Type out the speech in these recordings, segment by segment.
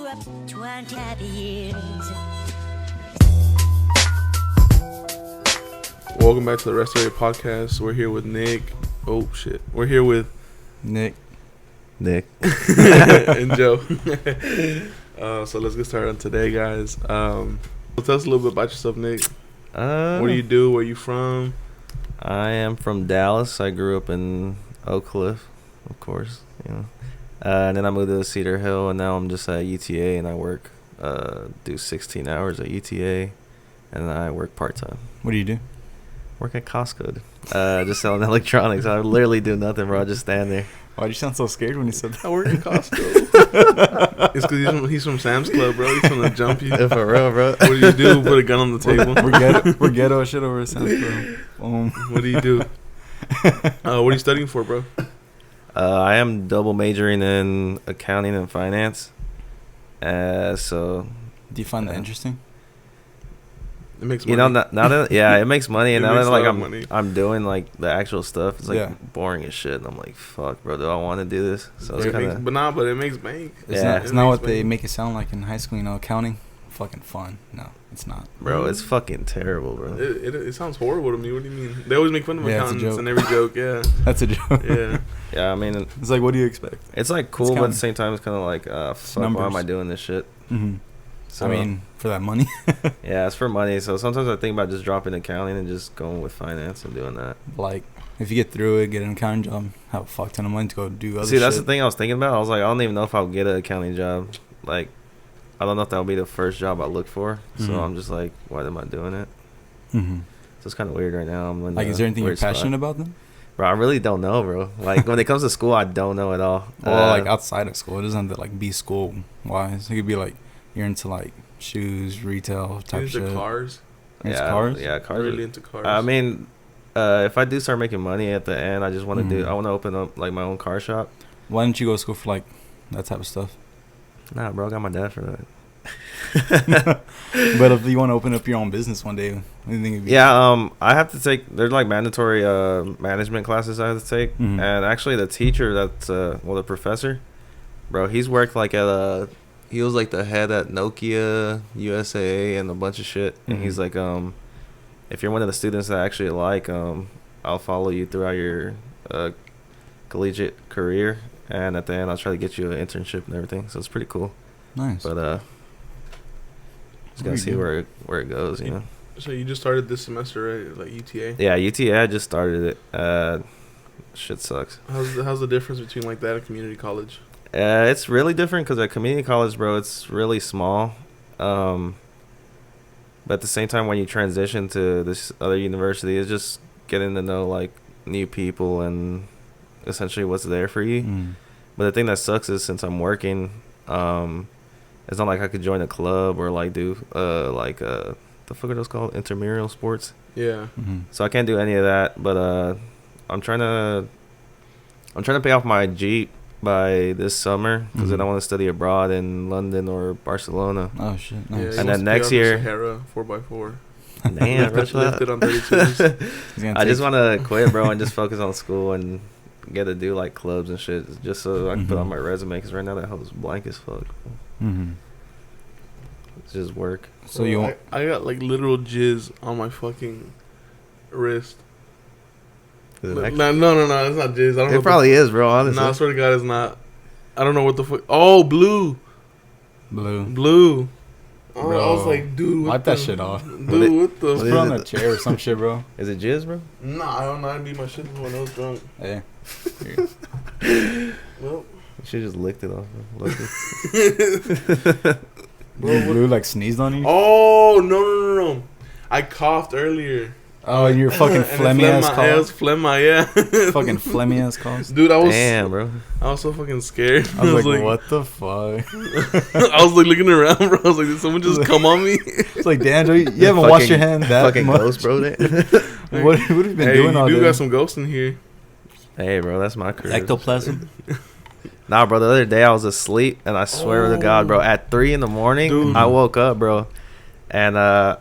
up 20 happy years. Welcome back to the Restorated Podcast. We're here with Nick. Oh, shit. We're here with Nick. and Joe. So let's get started on today, guys. Tell us a little bit about yourself, Nick. What do you do? Where you from? I am from Dallas. I grew up in Oak Cliff, of course. You know, and then I moved to Cedar Hill, and now I'm just at UTA, and I work, do 16 hours at UTA, and I work part time. What do you do? Work at Costco, just selling electronics. I literally do nothing, bro. I just stand there. Why'd you sound so scared when you said that? I work at Costco. It's because he's from Sam's Club, bro. He's gonna jump you. For real, bro. What do you do? Put a gun on the table. We're ghetto as shit over at Sam's Club. What do you do? What are you studying for, bro? I am double majoring in accounting and finance. So. Do you find that interesting? It makes money. You know, now that it makes money, and It now makes that a like lot of money. I'm doing like the actual stuff, it's like Yeah. boring as shit. And I'm like, fuck, bro, do I want to do this? So it's It kind makes, of but it makes bank. It's not what they make it sound like in high school, you know, accounting. Fucking fun. No, it's not. bro, it's fucking terrible, bro. It sounds horrible to me. What do you mean? They always make fun of Yeah, it's a accountants joke. in every joke. Yeah, That's a joke. yeah. Yeah, I mean, It's like, what do you expect? it's like cool, but at counting. the same time, it's kind of like, fuck, why am numbers. I doing this shit? Mm-hmm. So, I mean, for that money. yeah, it's for money. So sometimes I think about just dropping accounting and just going with finance and doing that. Like, if you get through it, get an accounting job, have a fuck ton of money to go do other See, that's shit. the thing I was thinking about. I was like, I don't even know if I'll get an accounting job. Like, I don't know if that'll be the first job I look for. So Mhm. I'm just like, why am I doing it? Mm-hmm. So it's kind of weird right now. I'm in Like, a is there anything you're weird spot. passionate about then? Bro, I really don't know, bro. Like, when it comes to school, I don't know at all. Well, like outside of school, it doesn't have to like be school wise. It could be like you're into like shoes, retail type Into shit. cars. Into yeah, cars? Yeah, cars. Really into cars. I mean, if I do start making money at the end, I just want to Mhm. I want to open up like my own car shop. Why didn't you go to school for like that type of stuff? Nah, bro, I got my dad for that. But if you want to open up your own business one day, what do you think it'd be? Yeah, I have to take. There's like mandatory management classes I have to take, Mhm. and actually the teacher that's the professor, bro, he's worked like at he was like the head at Nokia, USA, and a bunch of shit. And Mhm. he's like, if you're one of the students that I actually like, I'll follow you throughout your collegiate career, and at the end I'll try to get you an internship and everything. So it's pretty cool. Nice. But just gotta Very see good. where it goes, you know. So you just started this semester, right? Like UTA. Yeah, UTA, I just started it. Shit sucks. How's the difference between like that and community college? It's really different because at community college, bro, it's really small. But at the same time, when you transition to this other university, it's just getting to know like new people and essentially what's there for you. Mm. But the thing that sucks is since I'm working, it's not like I could join a club or like do the fuck are those called, intramural sports. Yeah. Mm-hmm. So I can't do any of that. But I'm trying to pay off my Jeep by this summer because then I want to study abroad in London or Barcelona. Oh shit! Yeah, Nice. he And wants then to next pay off year- the Sahara 4x4. Damn, bro, Lift it on 32s. He's gonna I just take- want to quit, bro, and just focus on school and get to do like clubs and shit, just so I can put on Mhm. my resume. Because right now that house is blank as fuck. Mhm. It's just work. So you want? I got like literal jizz on my fucking wrist. Is it No, actually- no, it's not jizz. I don't know. It probably is, bro. No, Honestly. I swear to God, it's not. I don't know what the fuck. Oh, blue. Blue. Oh, Bro, I was like, dude, what wipe the, that shit off. Dude, What it- what the? what Just is put on it? a chair or some shit, bro. Is it jizz, bro? Nah, I don't know. I beat my shit when I was drunk. Hey. Well, You should just licked it off. Bro. Look it. bro, what- Blue like sneezed on you. oh no! I coughed earlier. Oh, you're fucking And it phlegmy phlegm ass my- It was calls. phlegm, yeah. Fucking phlegmy ass calls. Dude, I was Damn, bro. so fucking scared. I was like, what the fuck? I was like looking around, bro. I was like, did someone just come on me? It's like, damn, Joe, you haven't washed your hand that Fucking much. ghost, bro. What have you been Hey, doing you all do day? got some ghosts in here. Hey, bro, that's my career. Ectoplasm. Nah, bro, the other day I was asleep, and I swear to God, bro, at 3 in the morning, Dude. I woke up, bro, And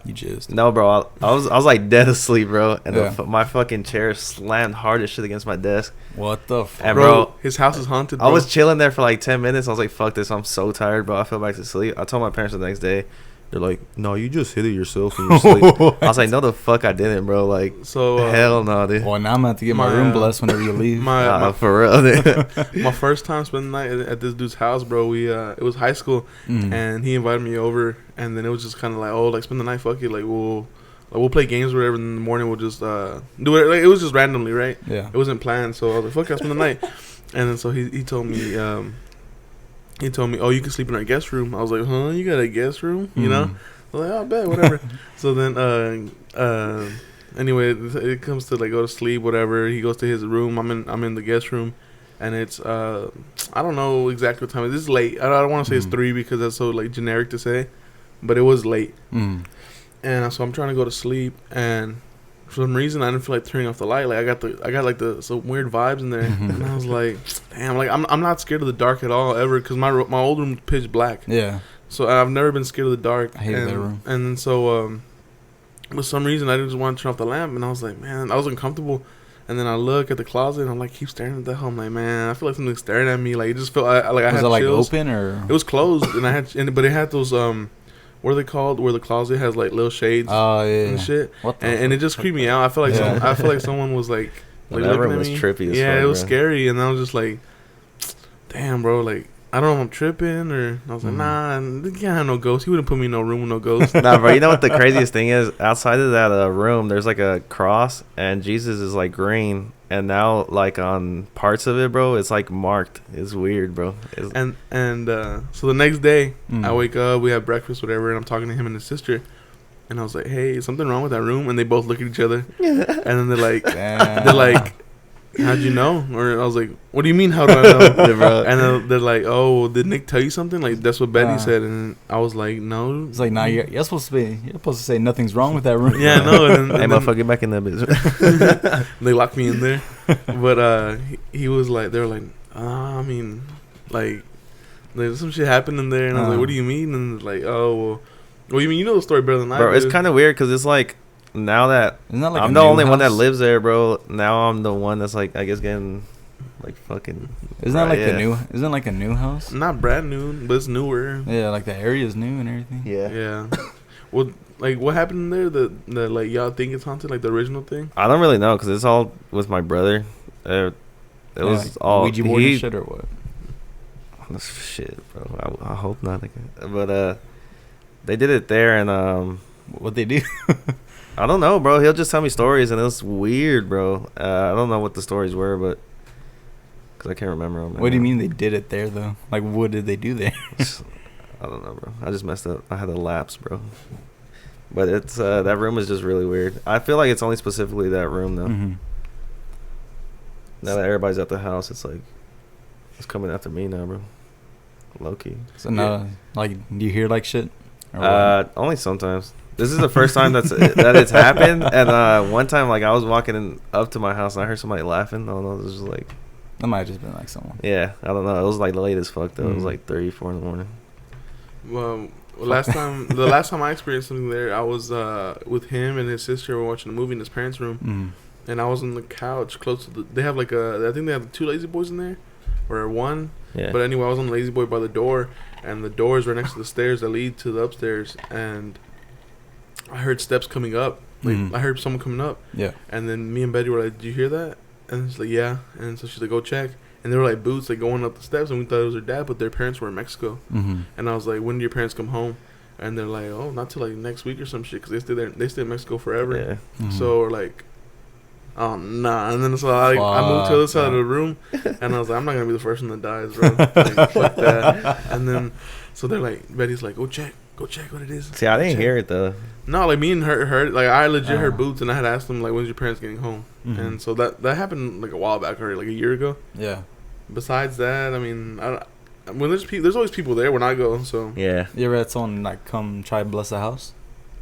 You just no, bro, I was like dead asleep, bro, and Yeah. my fucking chair slammed hard as shit against my desk. what the fuck? And Bro, his house is haunted, bro. I was chilling there for like 10 minutes. I was like, fuck this, I'm so tired, bro. I fell back to sleep. I told my parents the next day. They're like, no, you just hit it yourself in your sleep. I was like, no, the fuck I didn't, bro. Like, So hell no, dude. Well, now I'm gonna have to get my room blessed whenever you leave. my For real, dude. my first time spending the night at this dude's house, bro. We it was high school, Mm. and he invited me over, and then it was just kind of like, oh, like spend the night, fuck it, like we'll play games or whatever. And in the morning we'll just do it. Like it was just randomly, right? Yeah. It wasn't planned, so I was like, fuck it, I'll spend the night. And then so he told me oh, you can sleep in our guest room. I was like, huh, you got a guest room, you know? I was like, oh, I bet, whatever. So then anyway, it comes to like go to sleep, whatever. He goes to his room. I'm in the guest room, and it's I don't know exactly what time it is. This is late. I don't want to say it's 3 because that's so like generic to say, but it was late. And so I'm trying to go to sleep, and for some reason I didn't feel like turning off the light. Like I got like some weird vibes in there, and I was like, damn, like I'm not scared of the dark at all ever, because my old room pitch black. Yeah. So I've never been scared of the dark. I hated that room. And then so for some reason I didn't just want to turn off the lamp, and I was like, man, I was uncomfortable. And then I look at the closet, and I'm like, keep staring at the hell. I'm like, man, I feel like something's staring at me. Like it just felt like I had Was it like chills. open or? It was closed, and I had, but it had those what are they called? Where the closet has like little shades Oh yeah. and shit. What the And it just creeped me out. I felt like Yeah. I feel like someone was like That looking room at was me. trippy as Yeah, fuck, it was bro. scary, and I was just like, damn, bro, like I don't know if I'm tripping, or I was like, nah, you can't have no ghost. He wouldn't put me in no room with no ghost. Nah, bro, you know what the craziest thing is? Outside of that room, there's like a cross, and Jesus is like green, and now like on parts of it, bro, it's like marked. It's weird, bro. And so the next day, Mm. I wake up, we have breakfast, whatever, and I'm talking to him and his sister, and I was like, hey, is something wrong with that room? And they both look at each other, and then they're like, how'd you know? Or I was like, what do you mean, how do I know? Bro. And then they're like, oh, did Nick tell you something? Like that's what Betty Uh. said, and I was like, no. It's like, nah, you're supposed to say nothing's wrong with that room. Yeah, no. And Hey, then, motherfucker, get back in that bitch. they locked me in there, but he was like, they were like, I mean, like some shit happened in there, and I was like, what do you mean? And like, oh, well, you mean you know the story better than I Bro, do. it's kind of weird because it's like now that Isn't that like I'm a the new only one that house? lives there, bro. Now I'm the one that's like, I guess, getting like fucking. Isn't that like yeah. the new? Isn't it like a new house? Not brand new, but it's newer. Yeah, like the area's new and everything. Yeah. Yeah. Well, like what happened in there? The like y'all think it's haunted, like the original thing. I don't really know because it's all with my brother. It was like all Ouija board and shit or what? Shit, bro. I hope not. But they did it there, and What they do? I don't know, bro. He'll just tell me stories, and it was weird, bro. I don't know what the stories were, but because I can't remember them. What do you mean they did it there though? Like what did they do there? I don't know, bro. I just messed up. I had a lapse, bro. But it's that room is just really weird. I feel like it's only specifically that room though. Mm-hmm. Now that everybody's at the house, it's like it's coming after me now, bro. Low key. So now, like, do you hear like shit? Or what? Only sometimes. This is the first time that it's happened. And one time, like I was walking up to my house and I heard somebody laughing. I don't know. It was just like, That might have just been like someone. yeah, I don't know. It was like late as fuck though. It was Mm. like 3, 4 in the morning. Well, the last time I experienced something there, I was with him and his sister. We were watching a movie in his parents' room, Mm. and I was on the couch close to the. They have like I think they have 2 lazy boys in there, or 1. Yeah. But anyway, I was on the lazy boy by the door, and the door is right next to the stairs that lead to the upstairs, and I heard steps coming up. Like Mhm. I heard someone coming up, Yeah. and then me and Betty were like, "Did you hear that?" And she's like, "Yeah." And so she's like, "Go check." And they were like boots, like going up the steps, and we thought it was her dad, but their parents were in Mexico. Mm-hmm. And I was like, "When do your parents come home?" And they're like, "Oh, not till like next week or some shit, because they stay there. They stay in Mexico forever." Yeah. Mm-hmm. So we're like, "Oh nah." And then so I moved to the other side of the room, and I was like, "I'm not gonna be the first one that dies, bro. Like, fuck that." And then so they're like, Betty's like, Go check what it is." See, I didn't Check. hear it though. No, like me and her like I legit heard Oh. boots, and I had asked them like, "When's your parents getting home?" Mhm. And so that happened like a while back already, like a year ago. Yeah. Besides that, I mean, when there's always people there when I go. So Yeah. You ever had someone like come try to bless a house?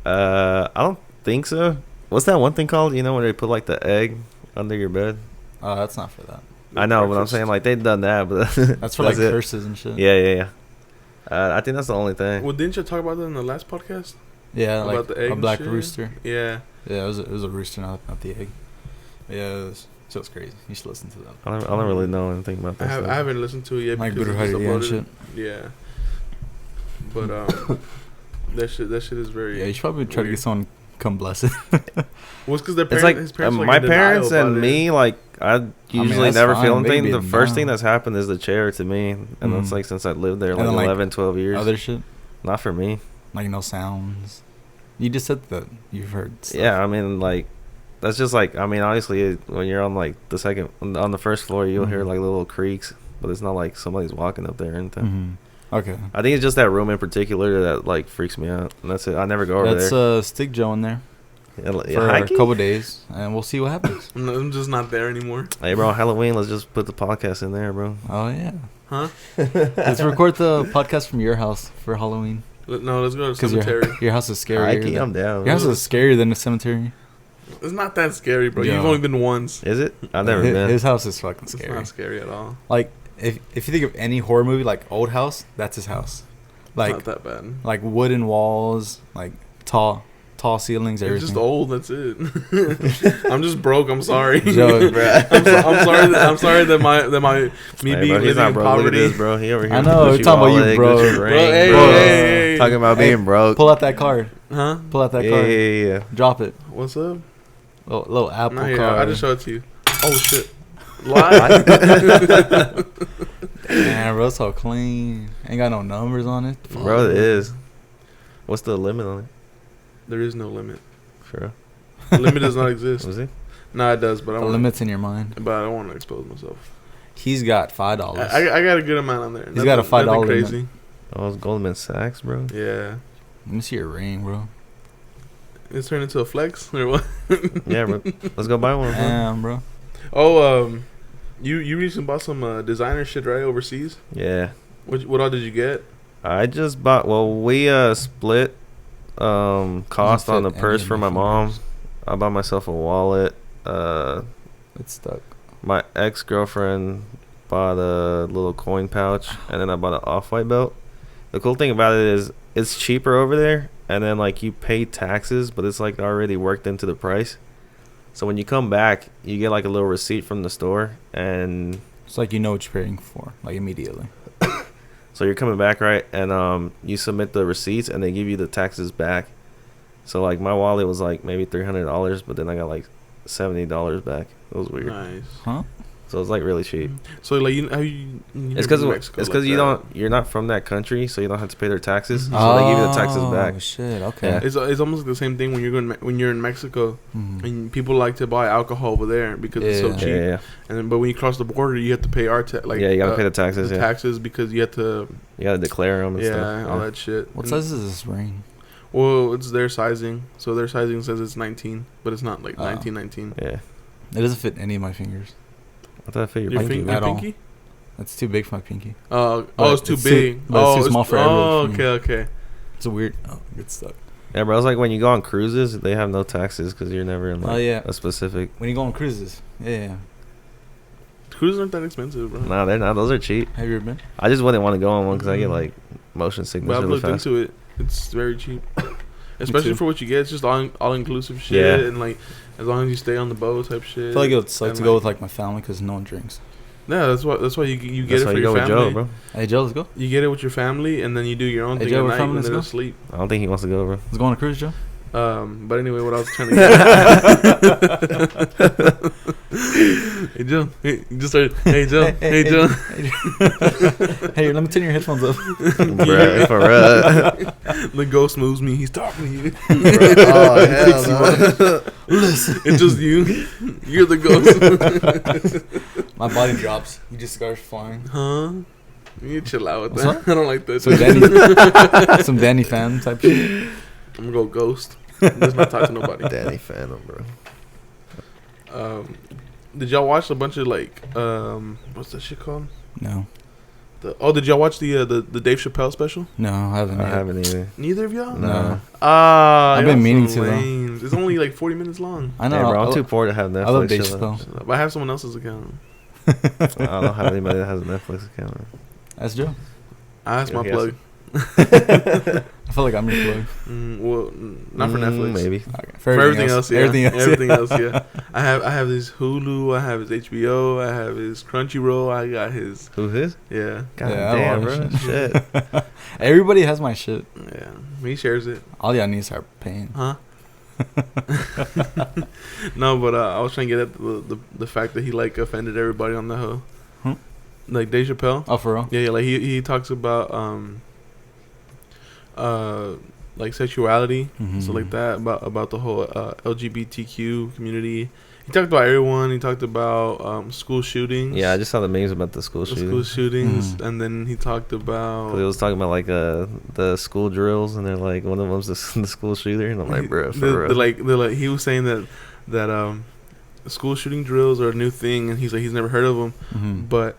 I don't think so. What's that one thing called? You know, when they put like the egg under your bed? Oh, that's not for that. I know, but I'm breakfast. saying like they've done that, but That's for like it. curses and shit. Yeah. I think that's the only thing. Well, didn't you talk about that in the last podcast? Yeah, about like the egg a and black shit? rooster. Yeah. Yeah, it was a rooster, not the egg. Yeah, so it's crazy. You should listen to that. I don't really know anything about that. I haven't listened to it yet Like because it's just Brujeria and uploaded. shit. Yeah. But that shit is very. Yeah, you should probably try to weird. get someone come bless it. Well, it's because their It's parents, like his parents were my in denial parents and about it. me. Like I usually that's never fine. feel They can anything. be The in first thing denial. that's happened is the chair to me, and that's like since I lived there And like then, like, 11, 12 years. Other shit, Not for me. like no sounds. You just said that you've heard stuff. Yeah, I mean, like, that's just like, I mean, obviously, when you're on like the second, on the first floor, you'll hear like little creaks, but it's not like somebody's walking up there or anything. Mm-hmm. Okay. I think it's just that room in particular that like freaks me out, and that's it. I never go over Let's there. stick Joe in there Yeah, for a hiking? couple days, and we'll see what happens. I'm just not there anymore. Hey, bro, Halloween. Let's just put the podcast in there, bro. Oh yeah. Huh? Let's record the podcast from your house for Halloween. No, let's go to the Because cemetery. your house is scarier. Hiking, I'm down. Your house is scarier than the cemetery. It's not that scary, bro. Yeah. You've only been once. Is it? I've never his, been. His house is fucking It's scary. not scary at all. Like if you think of any horror movie, like Old House, that's his house. It's Like not that bad. like wooden walls, like tall ceilings, It's everything. just old. That's it. I'm just broke. I'm sorry. Joe, I'm sorry that me Hey, being bro, he's living not in broke. Look at poverty. this, bro. He over here. I know, we're talking about you, bro. Bro, hey, Bro. hey. Talking about Hey, being broke. Pull out that card. Huh? Pull out that Yeah, card. yeah. Drop it. What's up? Little Apple Nah, yeah, card. I just showed it to you. Oh shit. Live. Damn, bro, it's all clean. Ain't got no numbers on it. Bro, it is. What's the limit on it? There is no limit. For The limit does not exist. Was it? No, it does, but The I want. limit's in your mind. But I don't want to expose myself. He's got $5. I got a good amount on there. He's got a $5 nothing limit. crazy. Oh, it's Goldman Sachs, bro. Yeah. Let me see your ring, bro. It's turned into a flex or what? Yeah, bro. Let's go buy one. Bro. Damn, bro. Oh, you recently bought some designer shit, right, overseas? Yeah. What all did you get? I just bought. Well, we split cost on the fit purse any for of my my mom. fingers. I bought myself a wallet. It's stuck. My ex-girlfriend bought a little coin pouch, and then I bought an off-white belt. The cool thing about it is it's cheaper over there, and then like you pay taxes, but it's like already worked into the price. So when you come back, you get like a little receipt from the store, and It's like you know what you're paying for, like immediately. so you're coming back, right? And you submit the receipts, and they give you the taxes back. So like my wallet was like maybe $300, but then I got like $70 back. It was weird. Nice. Huh? So it's like really cheap. So like you It's because you're not from that country, so you don't have to pay their taxes. So they give you the taxes back. Oh, shit. Okay. Yeah. It's almost like the same thing when you're in Mexico Mhm. and people like to buy alcohol over there because it's so Yeah. cheap. Yeah. And then, but when you cross the border, you have to pay our Yeah, you gotta pay the taxes. the Yeah, taxes because you have to you gotta declare them and stuff. all that shit. What And- size is this ring? Well, it's their sizing. So their sizing says it's 19, but it's not like Oh. 19. Yeah. It doesn't fit any of my fingers. I thought I figured Your, pinky. fin- your At all. pinky? It's too big for my pinky. Oh, But it's too it's big. too- but it's too small for Oh, everyone. okay. It's a weird. Oh, it gets stuck. Yeah, bro. It's like when you go on cruises, they have no taxes because you're never in like Oh, yeah. a specific. When you go on cruises. Yeah. Cruises aren't that expensive, bro. Nah, they're not. Those are cheap. Have you ever been? I just wouldn't want to go on one because I get like motion sickness But I've really looked fast. into it. It's very cheap, especially too. for what you get. It's just all inclusive shit, Yeah. and like as long as you stay on the boat type shit. I feel like it would suck And, to go with like my family because no one drinks. Yeah, that's why you get That's it why for you your go with family. Joe, bro. Hey, Joe, let's go. You get it with your family, and then you do your own Hey, thing Joe, at we're night coming, when let's they're go. asleep. I don't think he wants to go, bro. Let's go on a cruise, Joe. But anyway, what I was trying to get. Hey Joe, hey, you just started. Hey Joe, hey Joe. Hey, let me turn your headphones up. Bruh, for real. The ghost moves me. He's talking to you. Oh, hell no. Listen. It's just you. You're the ghost. My body drops. You just start flying. Huh? You need to chill out with What's that. I don't like that. Some Danny fan type shit. I'm gonna go ghost. Let's not talk to nobody. Danny Phantom, bro. Did y'all watch a bunch of like what's that shit called? No. Did y'all watch the Dave Chappelle special? No, I haven't. I yet. haven't either. Neither of y'all? No. I've been meaning to, though. It's only like 40 minutes long. I know. Yeah, bro, I'm I too poor to have Netflix. I love Dave Shut up. Chappelle. But I have someone else's account. I don't have anybody that has a Netflix account. That's Joe. That's Yeah, my he has plug. I feel like I'm your plug. Well, not for Netflix. Maybe. Okay. For everything else, yeah. Everything else. Yeah. I have his Hulu. I have his HBO. I have his Crunchyroll. I got his. Who's his? Yeah. God Yeah, I damn, don't bro. watch Shit. Everybody has my shit. Yeah. He shares it. All y'all need to start paying. Huh? No, but I was trying to get at the fact that he like offended everybody on the hoe. Like Dave Chappelle. Oh, for real? Yeah, like he talks about like sexuality, so like that about the whole LGBTQ community. He talked about everyone. He talked about school shootings. Yeah, I just saw the memes about the school shooting. School shootings, and then he talked about. He was talking about like the school drills, and they're like one of them's the school shooter, and I'm like, bro, for real. They're like he was saying that school shooting drills are a new thing, and he's like he's never heard of them, but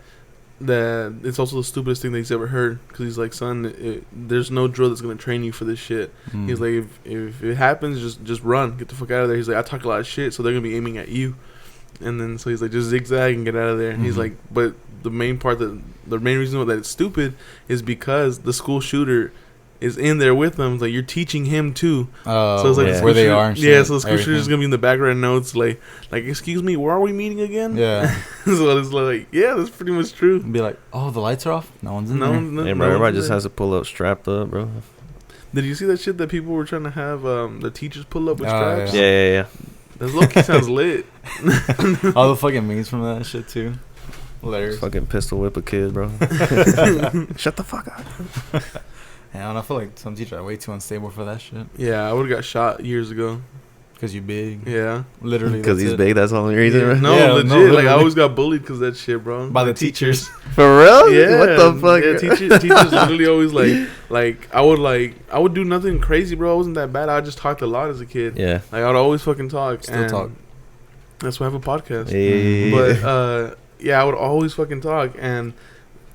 that it's also the stupidest thing that he's ever heard, because he's like, son, there's no drill that's gonna train you for this shit. He's like, if it happens, just run, get the fuck out of there. He's like, I talk a lot of shit, so they're gonna be aiming at you. And then so he's like, just zigzag and get out of there. And he's like, but the main reason that it's stupid is because the school shooter is in there with them. It's like, you're teaching him too. So it's like where they are. And yeah, shit, so the school shooter's gonna be in the background notes, like, excuse me, where are we meeting again? Yeah. So it's like, yeah, that's pretty much true. Be like, oh, the lights are off. No one's in there. Hey, bro, everybody just has to pull up strapped up, bro. Did you see that shit that people were trying to have the teachers pull up with straps? Yeah. That low-key sounds lit. All the fucking memes from that shit too. Hilarious. Fucking pistol whip a kid, bro. Shut the fuck up. I don't know, I feel like some teachers are way too unstable for that shit. Yeah, I would have got shot years ago. Because you big. Yeah. Literally. Because he's big, that's the only reason, Yeah. right? No, Yeah, legit. no, like, I literally. always got bullied because of that shit, bro. By the teachers. For real? Yeah. What the fuck? Yeah, teachers literally always I would do nothing crazy, bro. I wasn't that bad. I just talked a lot as a kid. Yeah. Like, I'd always fucking talk. Still talk. That's why I have a podcast. Yeah. But, yeah, I would always fucking talk. And,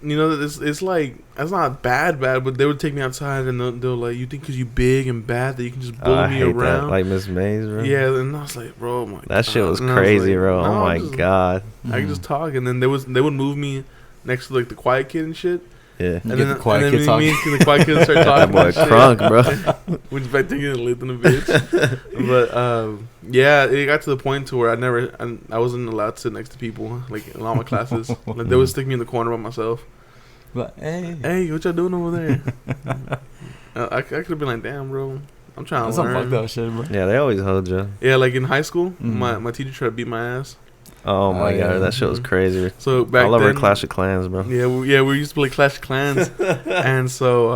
you know, it's like, that's not bad, but they would take me outside and they'll like, you think because you big and bad that you can just bully I me hate around? that. Like Miss Mays, bro. Yeah, and I was like, bro, oh my That shit was And I crazy, like, bro. no, Oh my god. I could just talk, and then they would move me next to like the quiet kid and shit. Yeah. And Get then the quiet and kid then talking. me and the quiet kid start That talking. boy and shit. crunk, bro. Which back then you lit in a bitch. But yeah, it got to the point to where I wasn't allowed to sit next to people like in all my classes. Like they would stick me in the corner by myself. But, hey. Hey, what y'all doing over there? I could have been like, damn, bro, I'm trying That's to some learn. fucked up shit, bro. Yeah, they always hold you. Yeah, like in high school, Mm. my teacher tried to beat my ass. Oh my yeah. god, that shit was crazy. So back I love then, our Clash of Clans, bro. Yeah, we used to play Clash of Clans, and so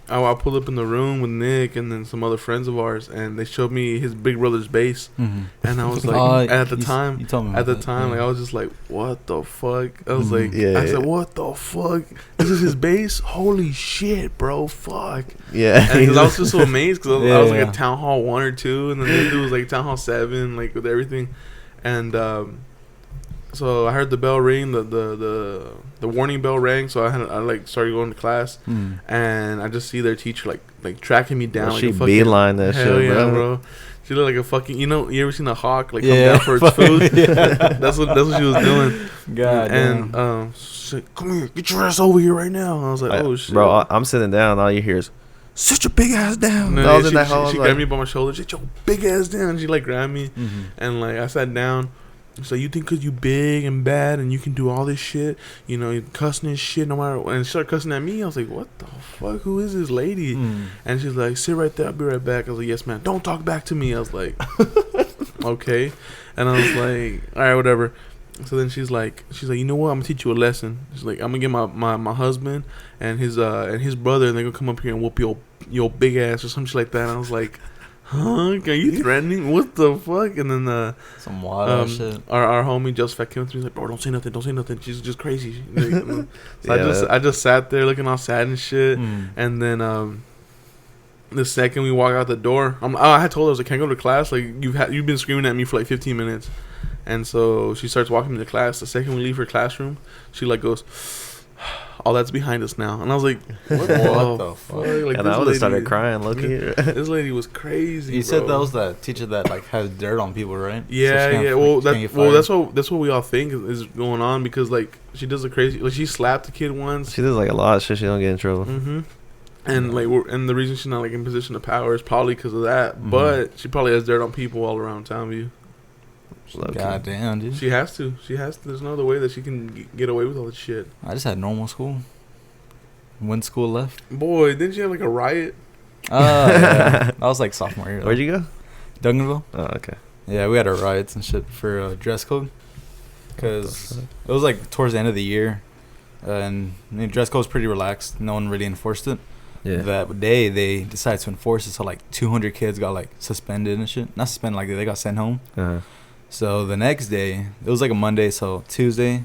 I pulled up in the room with Nick and then some other friends of ours, and they showed me his big brother's base, and I was like, at the time, you told me like about that, I was just like, what the fuck? I was like, Yeah, I said, yeah. what the fuck? This is his base? Holy shit, bro! Fuck! Yeah. Because I was just so amazed because I was like Yeah. at Town Hall 1 or 2, and then this dude was like Town Hall 7, like with everything, and so I heard the bell ring, the warning bell rang. So I like started going to class, and I just see their teacher like tracking me down. Well, like she a fucking, beeline that hell shit, yeah, bro. She looked like a fucking, you know, you ever seen a hawk like Yeah. come down for its food? Yeah. that's what she was doing. God And damn. she's like, come here, get your ass over here right now. And I was like, oh shit, Bro, I'm sitting down, all you hear is, sit your big ass down. No, I was in she, that hall, she like, grabbed me by my shoulder. She said, your big ass down. She like grabbed me, and like I sat down. So you think because you big and bad and you can do all this shit, you know, you're cussing and shit no matter what. And she started cussing at me. I was like, what the fuck? Who is this lady? And she's like, sit right there. I'll be right back. I was like, yes, ma'am. Don't talk back to me. I was like, okay. And I was like, all right, whatever. So then she's like, you know what? I'm gonna teach you a lesson. She's like, I'm gonna get my husband and his brother, and they're gonna come up here and whoop your big ass or some shit like that. And I was like, huh? Are you threatening? What the fuck? And then Some wild shit. our homie Joseph came up to me, he's like, bro, don't say nothing. She's just crazy. So Yeah. I just sat there looking all sad and shit. And then the second we walk out the door, I had told her, I was like, can't go to class. Like you've been screaming at me for like 15 minutes. And so she starts walking me to class. The second we leave her classroom, she like goes, all that's behind us now. And I was like, what the fuck? Like, and I would have started crying, looking at This lady was crazy. You said bro. that was that teacher that like has dirt on people, right? Yeah, So she yeah. can't- Well, she can't get that's what we all think is going on, because like she does a crazy, like she slapped a kid once. She does like a lot of shit, she don't get in trouble. And and the reason she's not like in position of power is probably because of that. But she probably has dirt on people all around Townview. God damn, dude. She has to. There's no other way that she can get away with all this shit. I just had normal school. When school left. Boy, didn't you have like a riot? Yeah. I was like sophomore year. Where'd you go? Duncanville. Oh, okay. Yeah, we had our riots and shit for dress code. Because it was like towards the end of the year. And dress code was pretty relaxed. No one really enforced it. Yeah. That day, they decided to enforce it. So like 200 kids got like suspended and shit. Not suspended, like they got sent home. Uh-huh. So the next day, it was like a Monday. So Tuesday,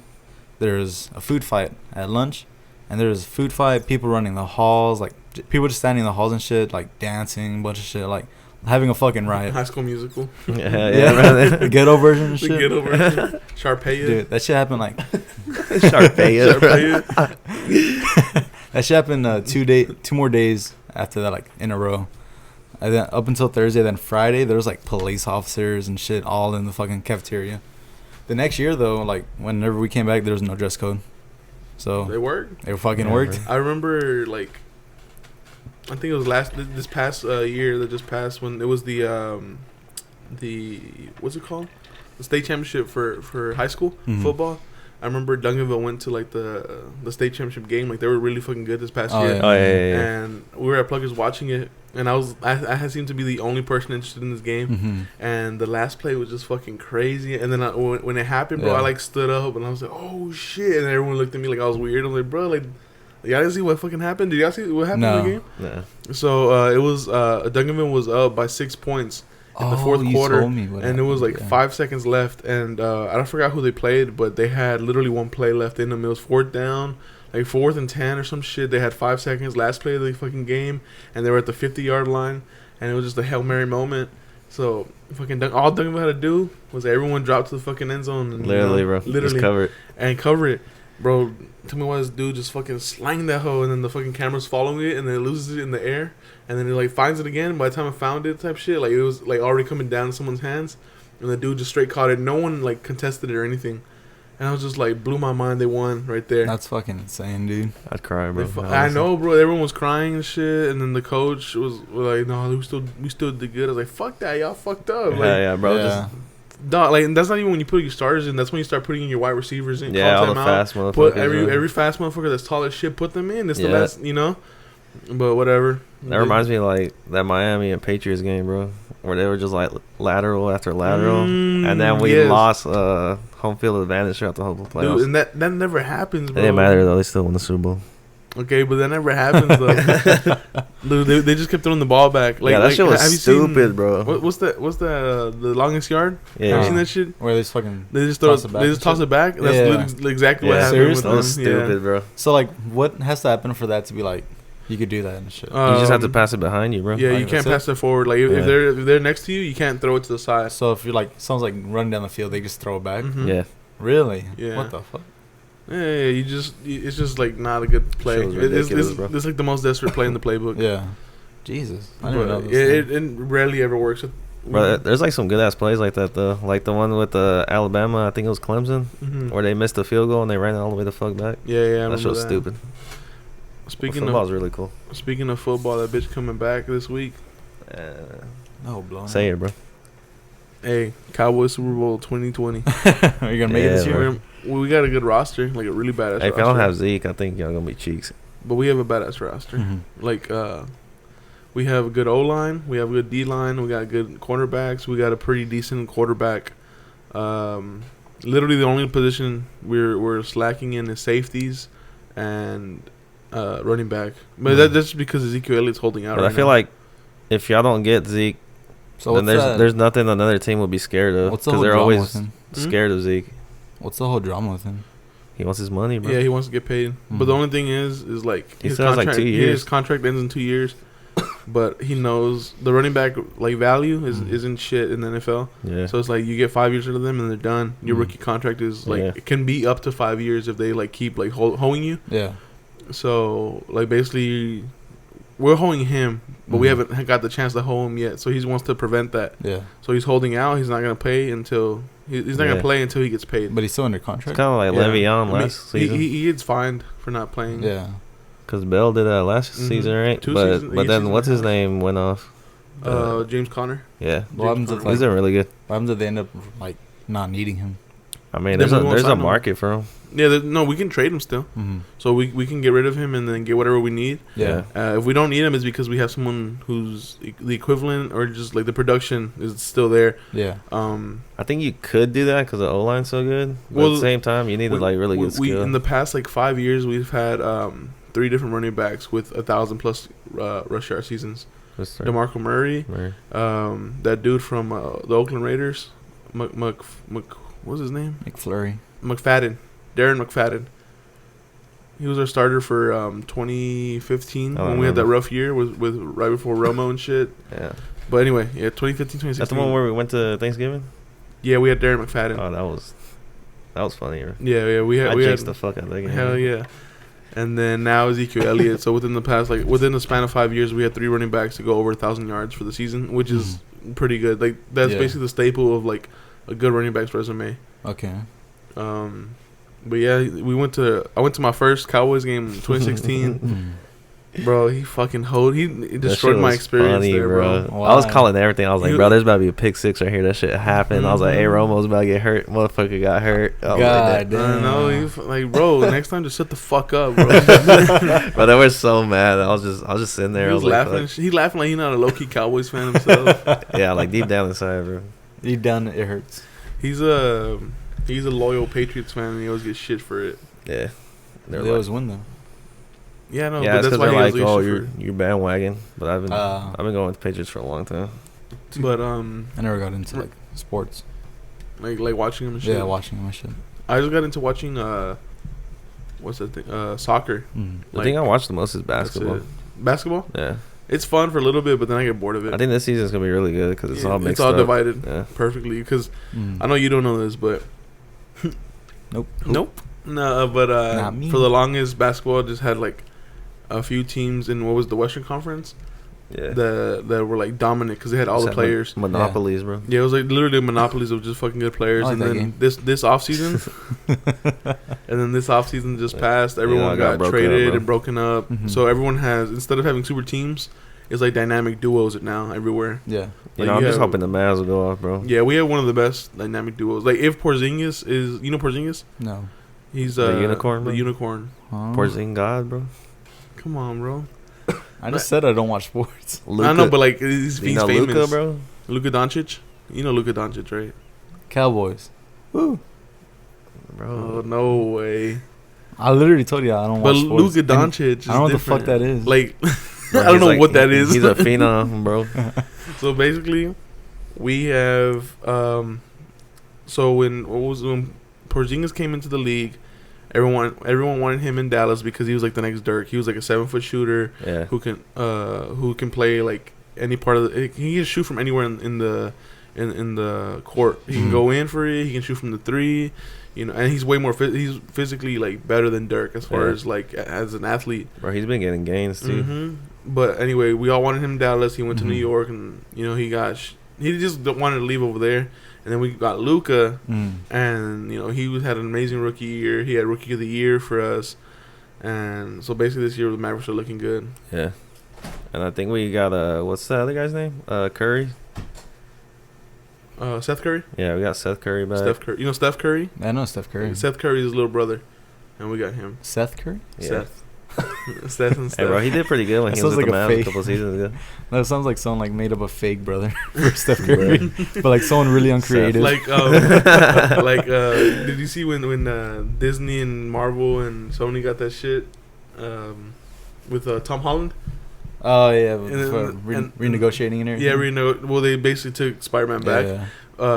there was a food fight at lunch. And there was a food fight, people running the halls, like people just standing in the halls and shit, like dancing, a bunch of shit, like having a fucking riot. High School Musical. Yeah. The ghetto version and shit. The ghetto version. Sharpaya. Dude, that shit happened like Sharpaya. that shit happened 2 more days after that, like in a row. And then up until Thursday, then Friday, there was like police officers and shit all in the fucking cafeteria. The next year though, like whenever we came back, there was no dress code. So they worked. They fucking worked. I remember like, I think it was this past year that just passed when it was the what's it called, the state championship for high school football. I remember Duncanville went to like the state championship game. Like they were really fucking good this past year. Yeah. Oh yeah. And we were at Pluggers watching it, and I had seemed to be the only person interested in this game. And the last play was just fucking crazy. And then when it happened, bro, I like stood up and I was like, oh shit! And everyone looked at me like I was weird. I was like, bro, like y'all didn't see what fucking happened? Did y'all see what happened in the game? No. So it was Duncanville was up by 6 points in the fourth quarter, and it was like 5 seconds left, and I forgot who they played, but they had literally one play left in them. It was fourth down, like 4th and 10 or some shit. They had 5 seconds, last play of the fucking game, and they were at the 50-yard line, and it was just a Hail Mary moment. So fucking all Duncanville had to do was everyone drop to the fucking end zone, and, bro, just cover it, bro. Tell me why this dude just fucking slanged that hoe, and then the fucking camera's following it, and then it loses it in the air, and then it like finds it again. By the time it found it, type shit, like it was like already coming down in someone's hands, and the dude just straight caught it. No one like contested it or anything, and I was just like, blew my mind. They won right there. That's fucking insane, dude. I'd cry, bro. I know, bro. Everyone was crying and shit, and then the coach was like, "No, we still did good." I was like, "Fuck that, y'all fucked up." Like, yeah, bro. Yeah. Dog, like that's not even when you put your starters in. That's when you start putting in your wide receivers in. Yeah, all the fast motherfuckers. Put every fast motherfucker that's tall as shit. Put them in. It's the best, you know. But whatever. That reminds me of like that Miami and Patriots game, bro, where they were just like lateral after lateral, and then we lost home field advantage throughout the whole playoffs. Dude, and that never happens, bro. It didn't matter though; they still won the Super Bowl. Okay, but that never happens though. Dude, they just kept throwing the ball back. Like, yeah, that shit was have you stupid, seen, bro. What's the longest yard? Yeah, have you seen that shit? Where they just fucking toss it back. That's exactly what happened. Seriously? That was stupid, bro. So like, what has to happen for that to be like, you could do that and shit? You just have to pass it behind you, bro. Yeah, you can't pass it forward. Like if they're next to you, you can't throw it to the side. So if you're like someone's like running down the field, they just throw it back. Yeah. Really? Yeah. What the fuck? Yeah, it's just like not a good play. It's like the most desperate play in the playbook. Yeah. Jesus. I didn't know it rarely ever works. Bro, there's like some good ass plays like that though. Like the one with Alabama, I think it was Clemson, where they missed the field goal and they ran it all the way the fuck back. Yeah. That shit was stupid. Football's really cool. Speaking of football, that bitch coming back this week. No, blowing. Say it, bro. Hey, Cowboys Super Bowl 2020. Are you gonna make it this year? We got a good roster, like a really badass roster. If y'all don't have Zeke, I think y'all gonna be cheeks. But we have a badass roster. Like, we have a good O-line. We have a good D-line. We got good cornerbacks. We got a pretty decent quarterback. Literally, the only position we're slacking in is safeties and running back. But that's because Ezekiel Elliott's holding out. But I feel like if y'all don't get Zeke, then there's nothing another team will be scared of, because they're always scared of Zeke. What's the whole drama with him? He wants his money, bro. Yeah, he wants to get paid. But the only thing is like his contract, like 2 years. His contract ends in 2 years. But he knows the running back like value isn't shit in the NFL. Yeah. So it's like you get 5 years out of them and they're done. Your rookie contract is like it can be up to 5 years if they like keep like hoeing you. Yeah. So like basically, we're hoeing him, but we haven't got the chance to hoe him yet. So he wants to prevent that. Yeah. So he's holding out. He's not gonna pay until he's not gonna play until he gets paid. But he's still under contract. It's kind of like Le'Veon last season. He gets fined for not playing. Yeah. Because Bell did that last Mhm. season, right? Two but seasons- but each then season what's his half. name went off. James Conner. Yeah, What happens if Conner. he's doing really good. what happens if they end up like not needing him? I mean, Then we won't there's a sign him. market for him. Yeah, no, we can trade him still. Mm-hmm. So we can get rid of him and then get whatever we need. Yeah. If we don't need him, it's because we have someone who's the equivalent or just like the production is still there. Yeah. I think you could do that because the O line's so good. But at Well, the same time, you need like really good skill. In the past like 5 years, we've had 3 different running backs with 1,000+ rush yard seasons. DeMarco Murray, that dude from the Oakland Raiders, what's his name? McFlurry. McFadden, Darren McFadden. He was our starter for 2015 I when we had that remember. rough year with right before Romo and shit. Yeah. But anyway, yeah, 2015, 2016. That's the one where we went to Thanksgiving? Yeah, we had Darren McFadden. Oh, that was funny. Yeah, we had. I We jinxed had the fuck out of that game. hell yeah. And then now Ezekiel Elliott. So within the span of 5 years, we had 3 running backs to go over 1,000 yards for the season, which is pretty good. Like that's Yeah. basically the staple of like a good running back's resume. Okay. But yeah, I went to my first Cowboys game in 2016. Bro, he fucking he That destroyed shit my was experience funny, there, bro. Why? I was calling everything. I was like, He- bro, there's about to be a pick six right here. That shit happened. I was like, hey, Mhm. Romo's about to get hurt. Motherfucker got hurt. I was God like, damn. I know, like, bro, next time just shut the fuck up, bro. but they were so mad. I was just sitting there. He I was was like, laughing. He laughing like he's not a low key Cowboys fan himself. fuck. Yeah, like deep down inside, bro. Deep down, it hurts. He's a loyal Patriots fan, and he always gets shit for it. Yeah. They They're always win though. Yeah, no, yeah, but it's that's because why they're he like, has oh, shit you're bandwagon. But I've been going with Patriots for a long time. for. But I never got into like sports. like watching him and shit. Yeah, watching my shit. I just got into watching what's that thing? Soccer. The thing I watch the most is That's basketball. it. Basketball. Yeah. It's fun for a little bit, but then I get bored of it. I think this season's going to be really good because it's Yeah, all mixed it's all up. divided Yeah. perfectly. Because Mm. I know you don't know this, but Nope. nope. No, but Not me. for the longest, basketball just had like a few teams in what was the Western Conference Yeah. that were like dominant because they had all Just the had players. Monopolies, bro. Yeah, it was like literally monopolies of just fucking good players. I like And that then game. this off season, and then this off season just passed. Everyone it got got broken traded up, bro. and broken up. Mhm. So everyone has, instead of having super teams, it's like dynamic duos now everywhere. Yeah. You Like, know, I'm you just have- hoping the Mavs will go off, bro. Yeah, we have one of the best dynamic duos. Like if Porzingis is, you know Porzingis, No. he's The unicorn, the bro? unicorn. Huh? Porzingis God, bro. Come on, bro. I just said I don't watch sports. I know, but like he's you know famous. Luka, bro. Luka Doncic. You know Luka Doncic, right? Cowboys. Woo. Bro. Oh no way. I literally told you I don't But watch sports. Luka And Doncic is I don't know what the fuck different. that is. Like Bro, I don't he's know like- what that is. He's a phenom, bro. So basically, we have so when Porzingis came into the league, everyone wanted him in Dallas because he was like the next Dirk. He was like a 7-foot shooter Yeah. who can play like any part of the. He can shoot from anywhere in the court. He can go in for it. He can shoot from the 3. You know, and he's way more. He's physically like better than Dirk as far Yeah. as like as an athlete. Bro, he's been getting gains, too. hmm But anyway, we all wanted him in Dallas. He went to Mhm. New York, and you know he just wanted to leave over there. And then we got Luka, and you know he had an amazing rookie year. He had Rookie of the Year for us, and so basically this year the Mavericks are looking good. Yeah. And I think we got, what's the other guy's name? Curry? Seth Curry, Yeah, we got Seth Curry back. Steph Curry. You know Steph Curry? I know Steph Curry. Seth Curry's his little brother, and we got him. Seth Curry? Yeah. Seth. Steph and Steph. Hey, bro, he did pretty good when That he was sounds with the like a Mavs a fake. couple seasons ago. That sounds like someone like made up a fake brother for Steph Curry, but like someone really uncreative. Like, did you see when Disney and Marvel and Sony got that shit with Tom Holland? Oh yeah, And- renegotiating and everything. Yeah, well, they basically took Spider-Man back. Yeah.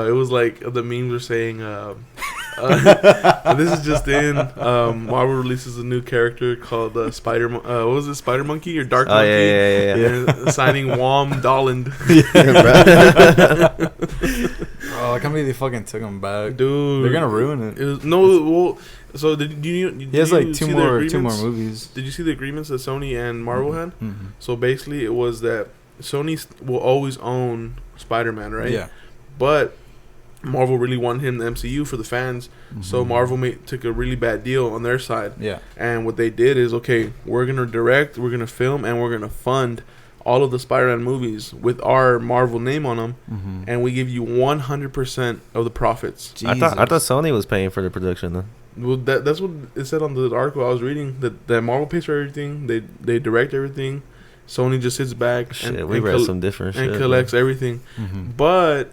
It was like the memes were saying, this is just in. Marvel releases a new character called Spider. What was it, Spider Monkey or Dark Oh, Monkey? yeah. Signing Wom Dolland. Oh, I can't believe they fucking took him back. Dude, They're gonna ruin it. It was no. Well, so did you? He has like two more movies. Did you see the agreements that Sony and Marvel had? Mm-hmm. So basically, it was that Sony will always own Spider-Man, right? Yeah. But Marvel really wanted him in the MCU for the fans, so Marvel took a really bad deal on their side. Yeah. And what they did is, okay, we're gonna direct, we're gonna film, and we're gonna fund all of the Spider-Man movies with our Marvel name on them, and we give you 100% of the profits. I thought Sony was paying for the production though. Well, that's what it said on the article I was reading. That Marvel pays for everything. They direct everything. Sony just sits back and we read some different and shit, collects everything. But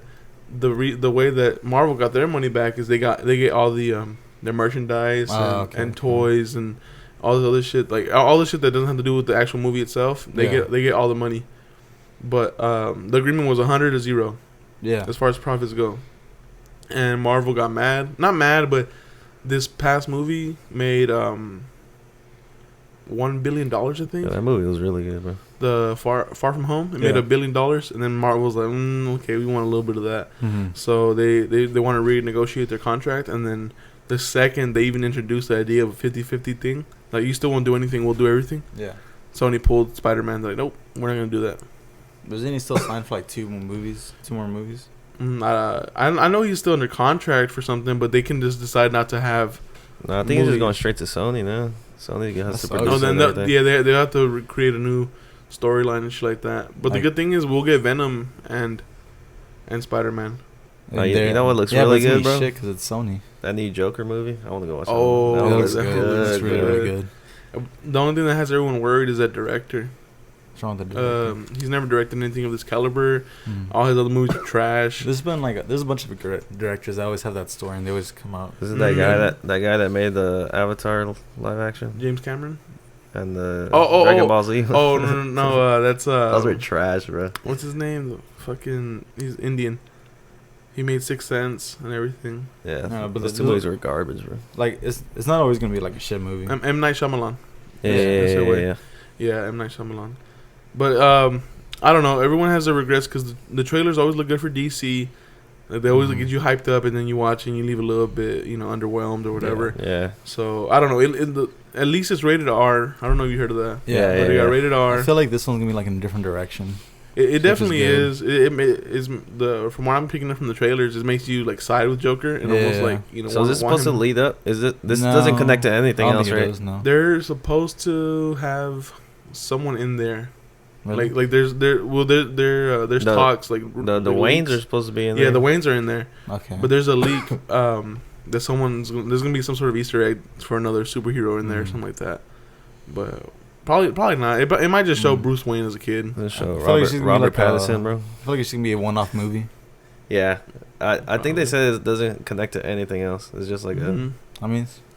the way that Marvel got their money back is they get all the their merchandise and toys and all this other shit, like all the shit that doesn't have to do with the actual movie itself. They get all the money. But the agreement was 100-0. Yeah. As far as profits go, and Marvel got mad. Not mad, but this past movie made $1 billion, I think. Yeah, that movie was really good, bro. The Far From Home, it made $1 billion, and then Marvel was like, okay, we want a little bit of that. So they want to renegotiate their contract, and then the second they even introduced the idea of a 50-50 thing, like, you still won't do anything, we'll do everything. Yeah. Sony pulled Spider-Man. Like, nope, we're not gonna do that. But isn't he still signed for like two more movies? I know he's still under contract for something, but they can just decide not to have. No, I think he's just going straight to Sony now. Sony has to produce. No, then they have to create a new storyline and shit like that. But the good thing is we'll get Venom and Spider-Man. You know what looks really good, bro? Shit, because it's Sony. That new Joker movie. I want to go watch. Oh, that looks good. It's really good. The only thing that has everyone worried is that director. What's wrong with the director? He's never directed anything of this caliber. All his other movies are trash. There's a bunch of directors that always have that story, and they always come out. This is that guy that made the Avatar live action, James Cameron, and the Dragon Ball Z. Oh no, that's those were trash, bro. What's his name? He's Indian. He made Sixth Sense and everything. Yeah, no, but those two movies were garbage, bro. Like it's not always gonna be like a shit movie. M. Night Shyamalan. Yeah, M. Night Shyamalan. But I don't know. Everyone has their regrets because the trailers always look good for DC. Like, they always get you hyped up, and then you watch and you leave a little bit, underwhelmed or whatever. Yeah. So I don't know. At least it's rated R. I don't know if you heard of that. Yeah. They got rated R. I feel like this one's gonna be like in a different direction. It definitely is. It is from what I'm picking up from the trailers, it makes you like side with Joker and almost like So is this supposed to lead up? Is it? This doesn't connect to anything else, right? No. They're supposed to have someone in there. Really? Like there's talks like the Waynes are supposed to be in there. Yeah, the Waynes are in there. Okay. But there's a leak that there's gonna be some sort of Easter egg for another superhero in there or something like that. But probably not. It might just show Bruce Wayne as a kid. Show Robert Pattinson, bro. I feel like it's gonna be a one-off movie. Yeah, I think they said it doesn't connect to anything else. It's just like a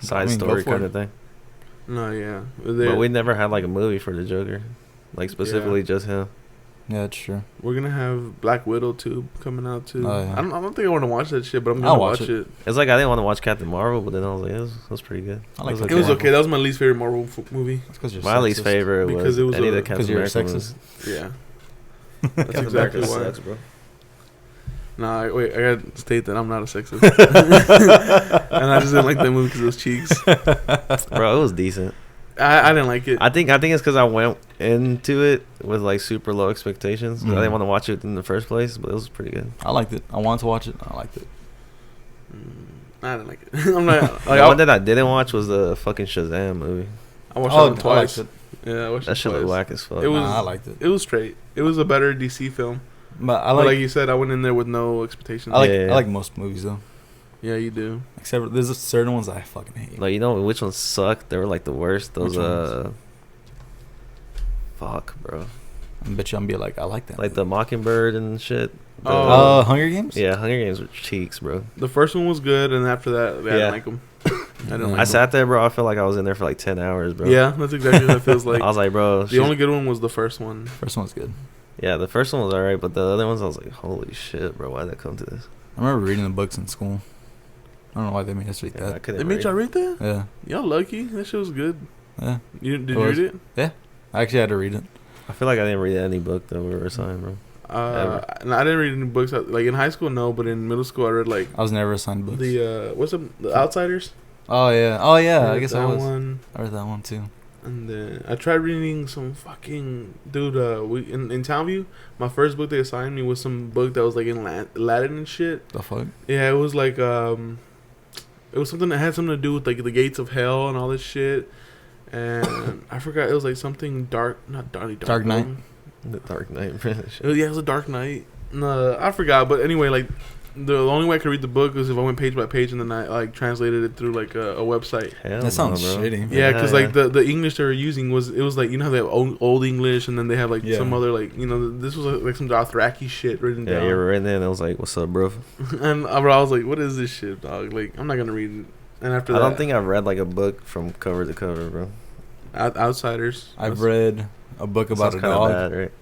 side story kind of thing. No, yeah. But we never had like a movie for the Joker. Like specifically just him. Yeah, that's true. We're gonna have Black Widow 2 coming out too. Oh, yeah. I don't think I want to watch that shit, but I'm gonna watch it. It's like I didn't want to watch Captain Marvel, but then I was like, it was pretty good. It was okay. That was my least favorite Marvel movie. My least favorite because it was any of the Captain America sexist. Yeah, that's exactly why. Sucks, bro. Nah, wait. I gotta state that I'm not a sexist, and I just didn't like that movie because of those cheeks. Bro, it was decent. I didn't like it. I think it's because I went into it with like super low expectations. I didn't want to watch it in the first place, but it was pretty good. I liked it. I wanted to watch it. I liked it. I didn't like it. I'm not. Like, the one that I didn't watch was the fucking Shazam movie. I watched it twice. Yeah, I watched that shit looked whack as fuck. I liked it. It was straight. It was a better DC film. But like you said, I went in there with no expectations. I like most movies though. Yeah, you do. Except there's certain ones I fucking hate. Like, which ones suck? They were like the worst. Those fuck, bro. I bet you I'm be like, I like that. Like movie. The Mockingbird and shit. Hunger Games? Yeah, Hunger Games were cheeks, bro. The first one was good, and after that, I didn't like them. I sat there, bro. I felt like I was in there for like 10 hours, bro. Yeah, that's exactly what it feels like. I was like, bro. The only good one was the first one. First one was good. Yeah, the first one was alright, but the other ones, I was like, holy shit, bro. Why did I come to this? I remember reading the books in school. I don't know why they made us read that. They made y'all read that? Yeah. Y'all lucky. That shit was good. Yeah. Did you read it? Yeah. I actually had to read it. I feel like I didn't read any book that we were assigned, bro. No, I didn't read any books. Like in high school, no, but in middle school, I read like. I was never assigned books. The Outsiders? Oh yeah. I guess I was. One. I read that one too. And then I tried reading some fucking dude. We in Townview. My first book they assigned me was some book that was like in Latin and shit. The fuck? Yeah, it was like it was something that had something to do with like the gates of hell and all this shit. And I forgot, it was like something dark, not Dark Knight. The Dark Knight. It was a Dark Knight. No, I forgot, but anyway, like the only way I could read the book was if I went page by page and then I like translated it through like a website. Hell That sounds no, bro. shitty. Yeah, because like the English they were using was like, you know how they have old English and then they have like Yeah. some other like, you know, this was like some Dothraki shit written Yeah, down. you were right there and I was like, what's up, bro? And I was like, what is this shit, dog? Like, I'm not gonna read it. And after I that, don't think I've read like a book from cover to cover, bro. Outsiders. I've read a book about Sounds a kinda dog. bad, right?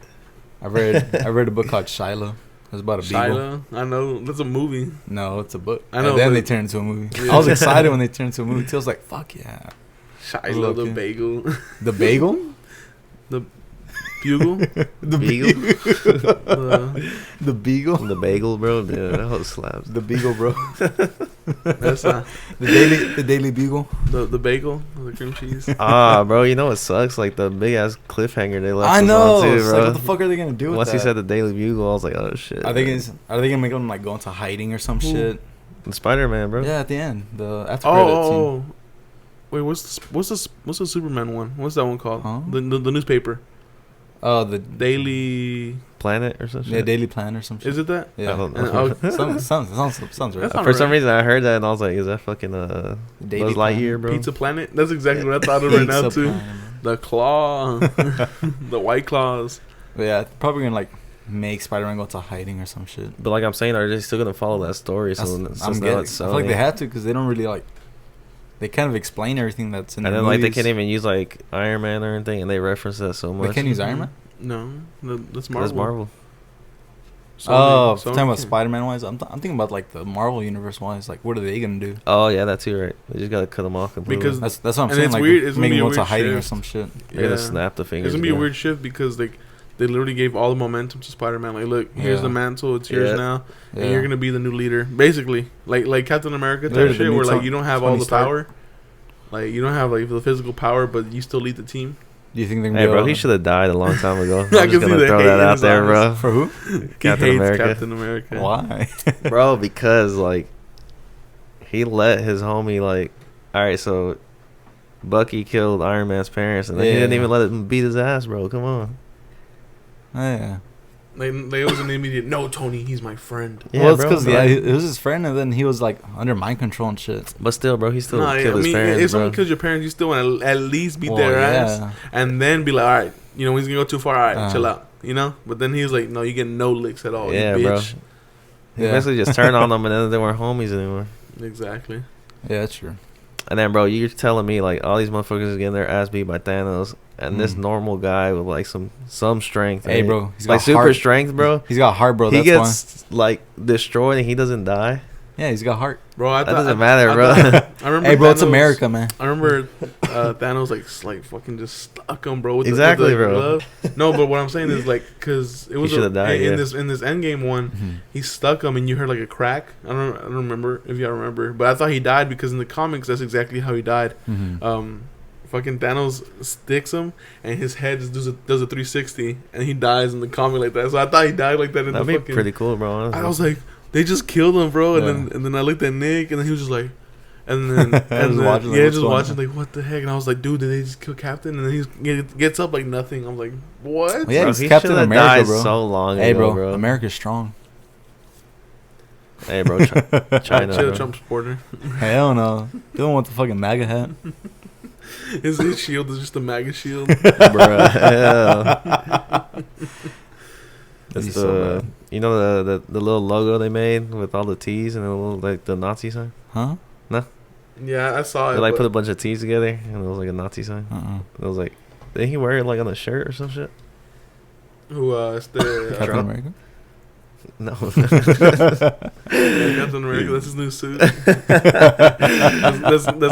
I read a book called Shiloh. It's about a beagle. Shiloh. I know that's a movie. No, it's a book. I know, And then but- they turned into a movie. Yeah. I was excited when they turned into a movie too. I was like, fuck yeah. Shiloh the Okay. bagel, The bagel? bugle, The Beagle? The beagle? The bagel, bro. Yeah, that whole slaps. The beagle, bro. that's The daily bugle. the bagel, the cream cheese. Ah, bro, you know what sucks? Like the big ass cliffhanger they left I us know. on too, It's bro. like, what the fuck are they gonna do with Once that? he said the Daily Bugle, I was like, oh shit. Are they gonna make them like go into hiding or some Who? shit? Spider-Man, bro. Yeah, at the end, the after credits scene. Oh, wait, what's the Superman one? What's that one called? Huh? The newspaper, Oh, the Daily. Planet or some shit. yeah, Daily Plan or some shit. Is it that? Yeah. I don't And, know. Sounds right. That's not For some right. reason, I heard that and I was like, is that fucking Daily Buzz Planet. Lightyear, bro? Pizza Planet. That's exactly what I thought of right now Pizza too. Plan. The claw, the white claws. But yeah, probably gonna like make Spider-Man go to hiding or some shit. But like I'm saying, are they still gonna follow that story? So That's- since now it's I feel like Sony. they have to because they don't really like. They kind of explain everything that's in And the then like they movies. can't even use like Iron Man or anything, and they reference that so much. They can't use Iron Man. No, that's That's Marvel. Marvel. Sony- Sony Talking about can. Spider-Man wise, I'm thinking about like the Marvel universe wise. Like, what are they gonna do? Oh yeah, that too, right? They just gotta cut them off completely. Because That's what I'm And saying. it's Like, weird- it's gonna making be a them go to weird hiding or shift. some shit. they're gonna snap the fingers. It's gonna be a together. weird shift because like they literally gave all the momentum to Spider-Man. Like, look, here's Yeah. the mantle. It's yours Yeah. now, Yeah. and you're gonna be the new leader, basically. Like Captain America type Literally the shit, new where like Tony- you don't have all Tony the Stark. power. Like you don't have like the physical power, but you still lead the team. Do you think they're gonna Hey, be bro, able he to- should have died a long time ago. I'm I just can see gonna the throw hate that in out his there, bro. eyes. For who? Captain he hates America. Captain America. Why? Bro, because like he let his homie like, all right, so Bucky killed Iron Man's parents, and then he Yeah. didn't even let him beat his ass, bro. Come on. Yeah. They was an immediate no, Tony. He's my friend. Yeah, Well, it's bro, because but, like- it was his friend, and then he was like under mind control and shit. But still, bro, he still Nah, killed I his mean, parents, if bro. someone kills your parents, you still want to at least beat Well, their ass, yeah. and then be like, all right, you know, he's gonna go too far. All right, Uh-huh. chill out, you know. But then he was like, no, you get no licks at all. Yeah, you bro. bitch. He Yeah. basically just turned on them, and then they weren't homies anymore. Exactly. Yeah, that's true. And then, bro, you're telling me like all these motherfuckers is getting their ass beat by Thanos, and this Mm. normal guy with like some strength. Hey, right? bro, he's like got super heart. strength, bro. He's got heart, bro. He That's gets like destroyed and he doesn't die. why. Yeah, he's got heart. Bro, I That thought, doesn't matter, bro. I remember. Hey, bro, it's Thanos- America, man. I remember Thanos like fucking just stuck him, bro. With Exactly, the bro. glove. No, but what I'm saying is like, cause it was should've died, in yeah. this Endgame one, Mhm. he stuck him and you heard like a crack. I don't remember if y'all remember, but I thought he died because in the comics that's exactly how he died. Mhm. Fucking Thanos sticks him and his head just does a 360 and he dies in the comic like that. So I thought he died like that in That'd the be fucking. pretty cool, bro. Honestly. I was like, they just killed him, bro. And Yeah. then I looked at Nick and then he was just like, and then Just watching, like, yeah, what's just going watching on? like what the heck. And I was like, dude, did they just kill Captain? And then he gets up like nothing. I'm like, what? Yeah, Bro, he's he Captain should've America, died bro. so long Hey, ago, bro, America's strong. Hey, bro, China. Chill, Bro. Trump supporter. Hell no. You don't want the fucking MAGA hat. His shield is just a MAGA shield. Bruh, hell. It's He's the so bad. you know the little logo they made with all the T's and the little like the Nazi sign. Huh? Yeah, I saw it. They like but- put a bunch of T's together and it was like a Nazi sign. Uh-uh. It was like, did he wear it like on a shirt or some shit? Who it's the Captain Trump? America? No. Captain America. That's his new suit. that's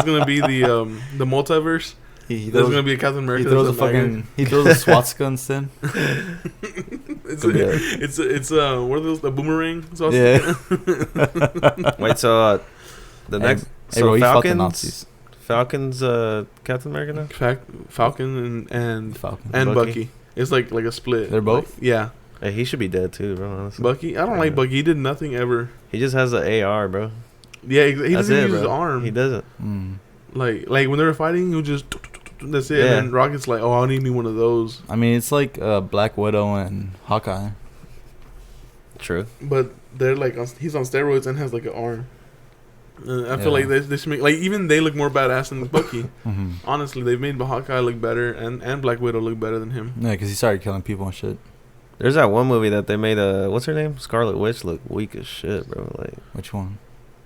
gonna be the multiverse. He There's throws, gonna be a Captain America. he throws a that's MAGA. fucking... He throws a swastika instead. It's what are those, the boomerang? Yeah. Wait, so the Hey, next hey, so bro, he fought the Falcons Nazis. Falcon's Captain America now? Falcon and Falcon. and Bucky. Bucky. It's like a split. They're both? Like, yeah. Hey, he should be dead too, bro. Honestly. Bucky. I don't like Bucky. He did nothing ever. He just has an AR, bro. Yeah, he That's doesn't it, use bro. his arm. He doesn't. Like when they were fighting, he would just that's it. Yeah. And then Rocket's like, oh, I need me one of those. I mean, it's like Black Widow and Hawkeye. True. But they're like he's on steroids and has like an arm. I feel Yeah. like they should make like even they look more badass than Bucky. Mm-hmm. Honestly, they've made Hawkeye look better and Black Widow look better than him. Yeah, because he started killing people and shit. There's that one movie that they made. What's her name? Scarlet Witch look weak as shit, bro. Like, Which one?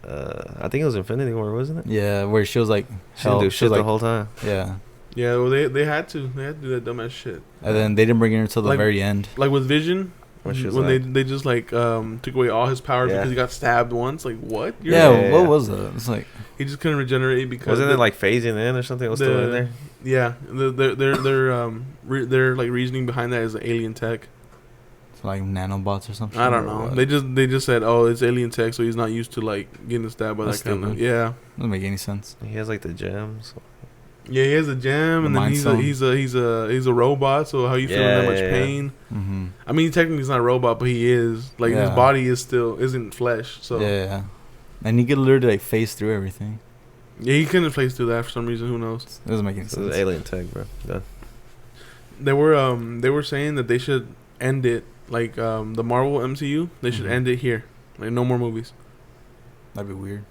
I think it was Infinity War, wasn't it? Yeah, where she was like, She didn't do she was shit the like, whole time. yeah. Yeah, well they had to do that dumbass shit. And then they didn't bring her until the Like- very end. Like with Vision, When she was when like, they just like took away all his powers Yeah. because he got stabbed once. Like what? You're Yeah, like- Yeah, what yeah. was that? It's like, he just couldn't regenerate because wasn't it like phasing in or something? It was still in there. Yeah, their like reasoning behind that is alien tech. it's like nanobots or something. I don't know. They just said, oh, it's alien tech, so he's not used to like getting stabbed by That's that kind of. stupid. Yeah, Doesn't make any sense. He has like the gems. yeah. He has a gem, The and then Mind Stone. he's a robot. So how you feeling Yeah, that much yeah, yeah. pain? Mm-hmm. I mean, technically he's not a robot, but he is. Like his Yeah. body is still isn't flesh. So Yeah. And he could literally like phase through everything. yeah, he couldn't place through that for some reason. Who knows? It doesn't make any So it was sense. alien tech, bro. Yeah. They were saying that they should end it like the Marvel MCU. They should Mhm. end it here. Like no more movies. That'd be weird.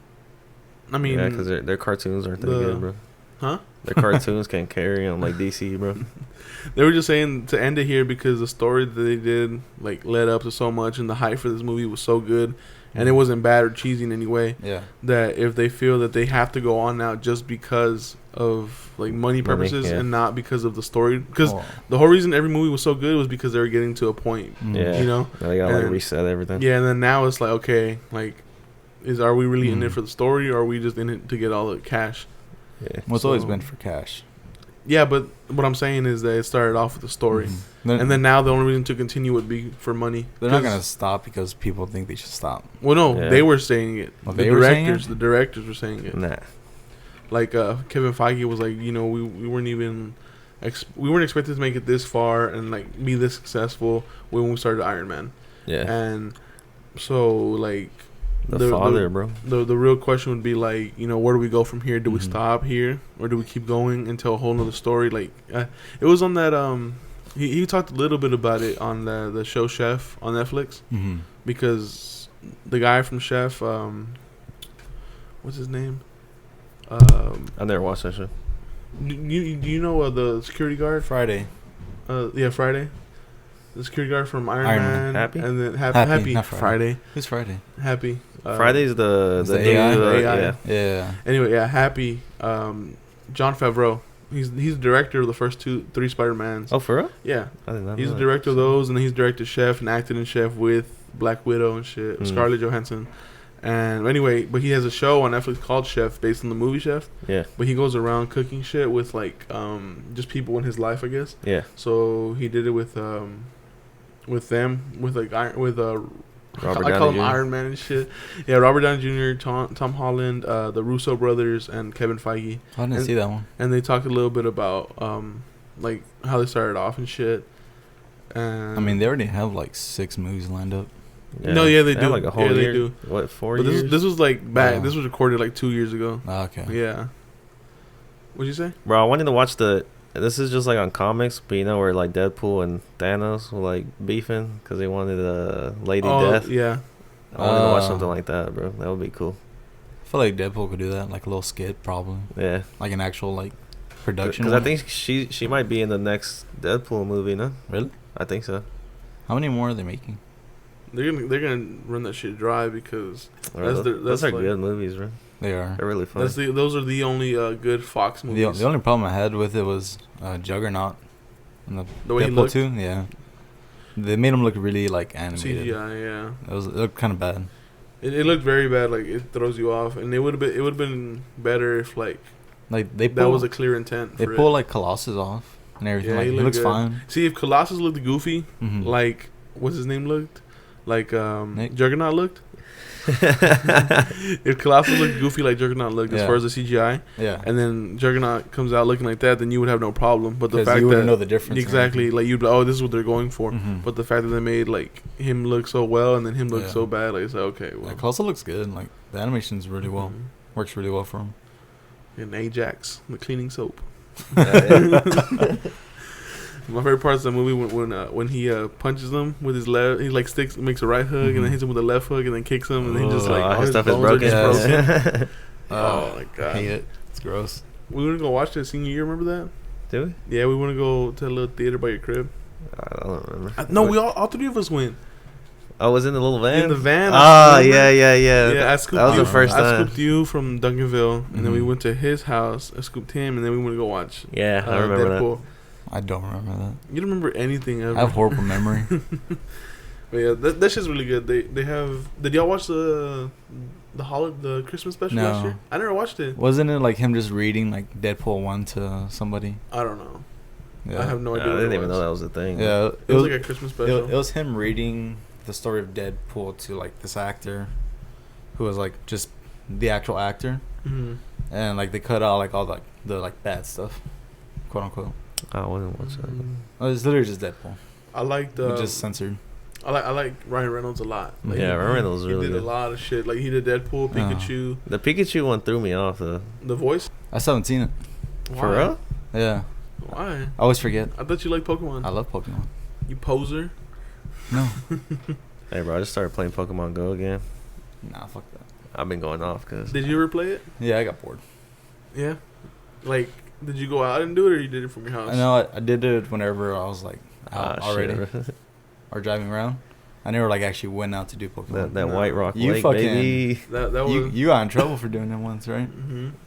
I mean, Yeah, because their cartoons aren't that the- good, bro. huh? Their cartoons can't carry them like DC, bro. They were just saying to end it here because the story that they did like led up to so much, and the hype for this movie was so good, and it wasn't bad or cheesy in any way. Yeah. That if they feel that they have to go on now just because of like money purposes yeah. and not because of the story, because Oh. the whole reason every movie was so good was because they were getting to a point, Mm. Yeah. you know. Now they gotta like And- reset everything. Yeah, and then now it's like okay, like, are we really in it Mm. for the story, or are we just in it to get all the cash? Yeah. Well, it's always So- been for cash. Yeah, but what I'm saying is that it started off with the story, Mhm. and then now the only reason to continue would be for money. they're not 'Cause- gonna stop because people think they should stop. Well, no, Yeah. they were saying it. Oh, The they were saying directors, it? the directors were saying it. Nah. Like Kevin Feige was like, you know, we weren't even we weren't expected to make it this far and like be this successful when we started Iron Man. Yeah. And so like The father, bro. the real question would be like, you know, where do we go from here? Do we Mhm. stop here or do we keep going and tell a whole nother story? Like it was on that he talked a little bit about it on the show Chef on Netflix Mm-hmm. because the guy from Chef what's his name? I never watched that show. Do you know the security guard? Friday. Yeah, Friday. The security guard from Iron Iron Man. Man. Happy? And then Happy, Happy. not Friday. Friday. Who's Friday? Happy. Friday's the It's the dude, AI? AI. Yeah. Yeah. Anyway, yeah, Happy. John Favreau. He's the director of the first 3 Spider-Mans. Oh, for real? Yeah. I did not He's know the that. director of those, and then he's directed Chef and acted in Chef with Black Widow and shit. Mm. Scarlett Johansson. And anyway, but he has a show on Netflix called Chef based on the movie Chef. Yeah. But he goes around cooking shit with like just people in his life, I guess. Yeah. So he did it with them, with like Robert I call Downey him Jr. Iron Man and shit. Yeah, Robert Downey Jr., Tom Holland, the Russo brothers, and Kevin Feige, I didn't And- see that one. and they talked a little bit about like how they started off and shit. And I mean, they already have like 6 movies lined up. No, yeah, they had do. like a whole Yeah, they year. do. What, 4 but years? this was like back. Yeah. This was recorded like 2 years ago. Oh, okay. Yeah. What'd you say? Bro, I wanted to watch this is just like on comics, but you know where like Deadpool and Thanos were like beefing because they wanted Lady Death. Yeah. I wanted to watch Uh. something like that, bro. That would be cool. I feel like Deadpool could do that, like a little skit, probably, Yeah. like an actual like production. Because I one. think she might be in the next Deadpool movie, no? Really? I think so. How many more are they making? They're gonna run that shit dry because Bro, That's those that's are like- good movies, bro. They are. They're really fun. those are the only good Fox movies. The only problem I had with it was Juggernaut. And The way he Deadpool looked. 2, yeah. They made him look really like animated. CGI, yeah. It looked kind of bad. It looked very bad. Like it throws you off, and it would have been better if like Like they that pull, was a clear intent. they for pull it. like Colossus off and everything. Yeah, like, he he looked looks good. fine. See, if Colossus looked goofy, Mhm. like what's his name looked, like Nick? Juggernaut looked, If Colossus looked goofy like Juggernaut looked as Yeah. far as the CGI, Yeah. and then Juggernaut comes out looking like that, then you would have no problem. But the 'Cause fact you that wouldn't know the difference. exactly, like you'd be like, oh, this is what they're going for. Mm-hmm. But the fact that they made like him look so well and then him look Yeah. so bad, like it's like, okay, well, Like, Colossal looks good. Like the animation's really well. Mhm. Works really well for him. And Ajax, the cleaning soap. Yeah. My favorite part is the movie when he punches them with his left. He like makes a right hook and then hits him with a left hook and then kicks him and then he just like all all his stuff is bones are broken. just Yeah. broken. Oh my god! I hate it. It's gross. We were gonna go watch that senior year. Remember that? Do we? Yeah, we want to go to a little theater by your crib. I don't remember. No, we all three of us went Oh, was in the little van. in the van. Oh remember? yeah. Yeah, I scooped That was you. the first I time. scooped you from Duncanville, and then we Mhm. went to his house. I scooped him, and then we went to go watch. Yeah, I remember Deadpool. I don't remember that. You don't remember anything ever. I have horrible memory. But yeah, that shit's really good. They have. Did y'all watch the Christmas special No. last year? I never watched it. Wasn't it like him just reading like Deadpool 1 to somebody? I don't know. Yeah. I have no that. idea. I what didn't it even was. know that was a thing. Yeah. It was like a Christmas special. It was him reading the story of Deadpool to like this actor, who was like just the actual actor, Mhm. and like they cut out like all the bad stuff, quote unquote. I wouldn't watch that. Oh, it's literally just Deadpool. I liked. It just censored. I like Ryan Reynolds a lot. Like, Yeah, Ryan Reynolds was he really did good. a lot of shit. Like he did Deadpool, Pikachu, The Pikachu one threw me off though. the voice. I still haven't seen it. For Why? real? Yeah, Why? I always forget. I thought you liked Pokemon. I love Pokemon. You poser. No, Hey, bro, I just started playing Pokemon Go again. nah, fuck that. I've been going off because Did you ever play it? Yeah, I got bored. Yeah. Like, did you go out and do it, or you did it from your house? I know I did it whenever I was like out already shit. or driving around. I never like actually went out to do Pokemon. that No. White Rock You Lake, fucking- baby. That was. You got in trouble for doing it once, right?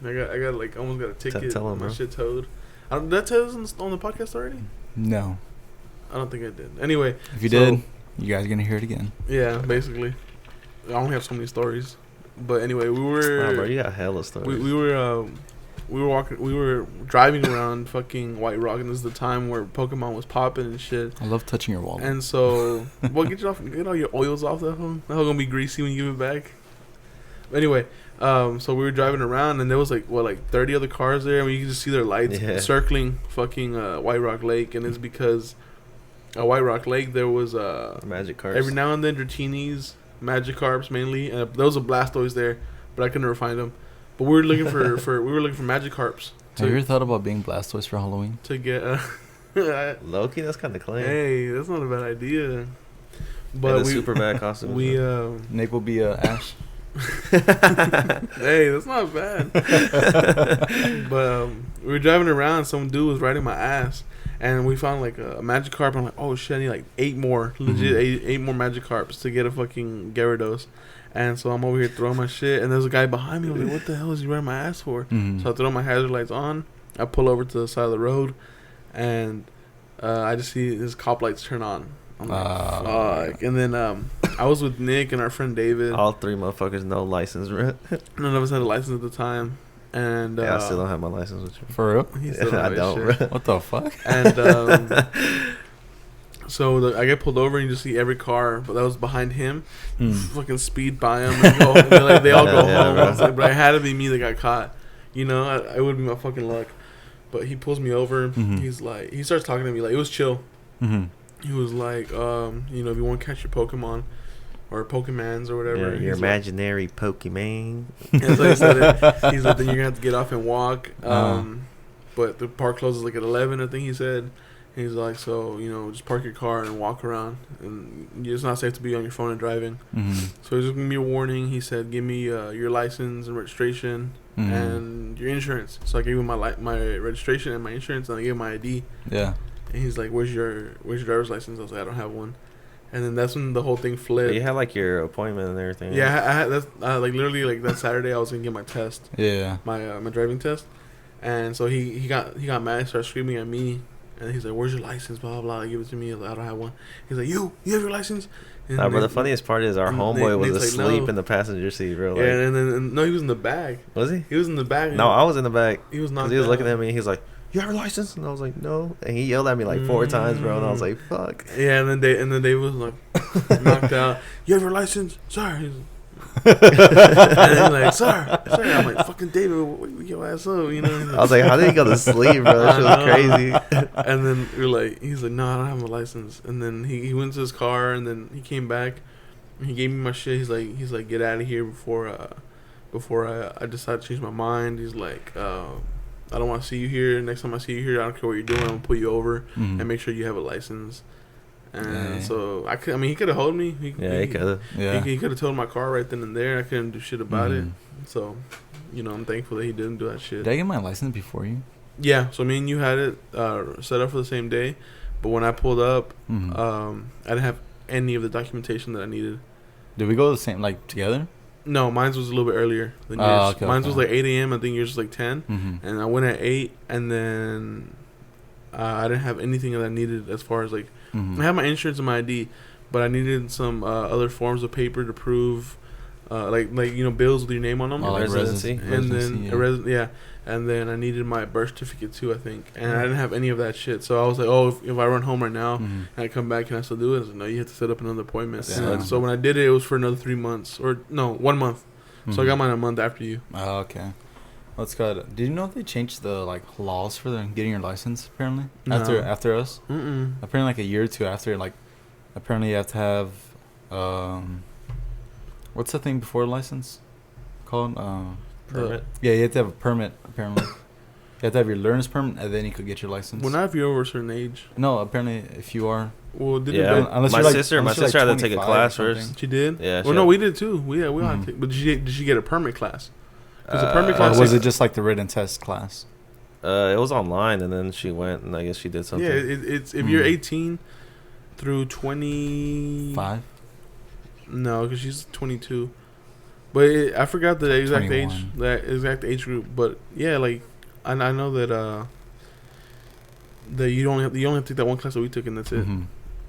I got like almost got a ticket. tell him, my bro. shit towed. Did I tell this on the podcast already? No. I don't think I did. Anyway, If you So- did, you guys are gonna hear it again. yeah, basically, I only have so many stories. But anyway, we were. Wow, bro, you got hella stories. we were driving around fucking White Rock, and this is the time where Pokemon was popping and shit. I love touching your wallet. And so, get all your oils off that home. That home gonna be greasy when you give it back. Anyway, so we were driving around, and there was like 30 other cars there, and you could just see their lights Yeah. circling fucking White Rock Lake, and it's because at White Rock Lake there was Magic cards. every now and then Dratinis, Magikarps mainly, and there was a Blastoise there, but I could never find them. But we were looking for Magikarps Have you ever thought about being Blastoise for Halloween? to get. Loki, that's kind of clean. Hey, that's not a bad idea. But But we super bad costume. we Nate will be Ash. hey, that's not bad. But we were driving around. Some dude was riding my ass, and we found like a Magikarp. I'm like, oh shit, I need like 8 more, legit Mhm. eight more Magikarps to get a fucking Gyarados. And so I'm over here throwing my shit, and there's a guy behind me. I'm like, what the hell is he riding my ass for? Mm-hmm. So I throw my hazard lights on. I pull over to the side of the road, and I just see his cop lights turn on. I'm like, fuck. And then I was with Nick and our friend David. All three motherfuckers no license, bro. None of us had a license at the time. And Yeah, I still don't have my license with you. For real? he still I have his don't, shit. bro. What the fuck? And so I get pulled over, and you just see every car, but that was behind him, fucking speed by him. And go, they all go Yeah, home. bro. I was like, but it had to be me that got caught. You know, it would be my fucking luck. But he pulls me over. Mhm. He's like, he starts talking to me like it was chill. Mm-hmm. He was like, you know, if you want to catch your Pokemon or Pokemans or whatever, Your he's like- imaginary Pokemon. And so he said it. He's like, then you're gonna have to get off and walk. Uh-huh. But the park closes like at 11, I think he said. And he's like, so you know, just park your car and walk around, and it's not safe to be on your phone and driving. Mm-hmm. So he's giving me a warning. He said, give me your license and registration Mm-hmm. and your insurance. So I gave him my registration and my insurance, and I gave him my ID. Yeah. And he's like, where's your driver's license? I was like, I don't have one. And then that's when the whole thing flipped. You had like your appointment and everything. Yeah, I had that's like literally like that Saturday I was gonna get my test, Yeah. my driving test, and so he got mad, started screaming at me, and he's like, "Where's your license?" Blah blah blah. Like, give it to me. I was like, I don't have one. He's like, "You have your license?" And Nah, but the they- funniest part is our and homeboy was Nate's like, asleep no. in the passenger seat, bro. Like, Yeah, and then no, he was in the back. was he? He was in the back. No, I was in the back. he was Because knocked he was out. looking at me. He's like, "You have a license?" And I was like, "No." And he yelled at me like 4 times, bro. And I was like, "Fuck." Yeah, and then Dave was like knocked out. You have your license, sir? And then like, sir. I'm like, fucking David, wake your ass up, you know. I was like, how did he go to sleep, bro? That shit was crazy. And then we're like, he's like, no, I don't have my license. And then he went to his car, and then he came back, and he gave me my shit. He's like, get out of here before I decide to change my mind. He's like, I don't want to see you here. Next time I see you here, I don't care what you're doing. I'm gonna pull you over and make sure you have a license. And so he could have held me. He could have. Yeah. He could have towed my car right then and there. I couldn't do shit about it. So, I'm thankful that he didn't do that shit. Did I get my license before you? Yeah. So me and you had it set up for the same day, but when I pulled up, I didn't have any of the documentation that I needed. Did we go the same together? No, mine was a little bit earlier than yours. Okay, mine was like 8 a.m. I think yours was like 10. And I went at 8, and then I didn't have anything that I needed as far as like I had my insurance and my ID, but I needed some other forms of paper to prove like bills with your name on them. Like residency. And then and then I needed my birth certificate too, I think, and I didn't have any of that shit. So I was like, oh, if I run home right now and I come back, can I still do it? I was like, no, you have to set up another appointment. So when I did it, it was for another 3 months, or no, 1 month. So I got mine a month after you. Oh, okay. Let's go. Did you know they changed the laws for getting your license? Apparently, after us. Apparently, like a year or two after, apparently you have to have what's the thing before license called? Permit. Yeah, you have to have a permit. Apparently, you have to have your learner's permit, and then you could get your license. Well, not if you're over a certain age. No, apparently if you are. Well, unless my sister had to take a class first. She did. Yeah. Well, no, we did too. We all had to take, but did she get a permit class? Because a permit class. Or was it just like the written test class? It was online, and then she went, and I guess she did something. Yeah, it's if you're 18 through 25. No, because she's 22. But I forgot the exact 21. Exact age group. But yeah, like I know that you only have to take that one class that we took, and that's it.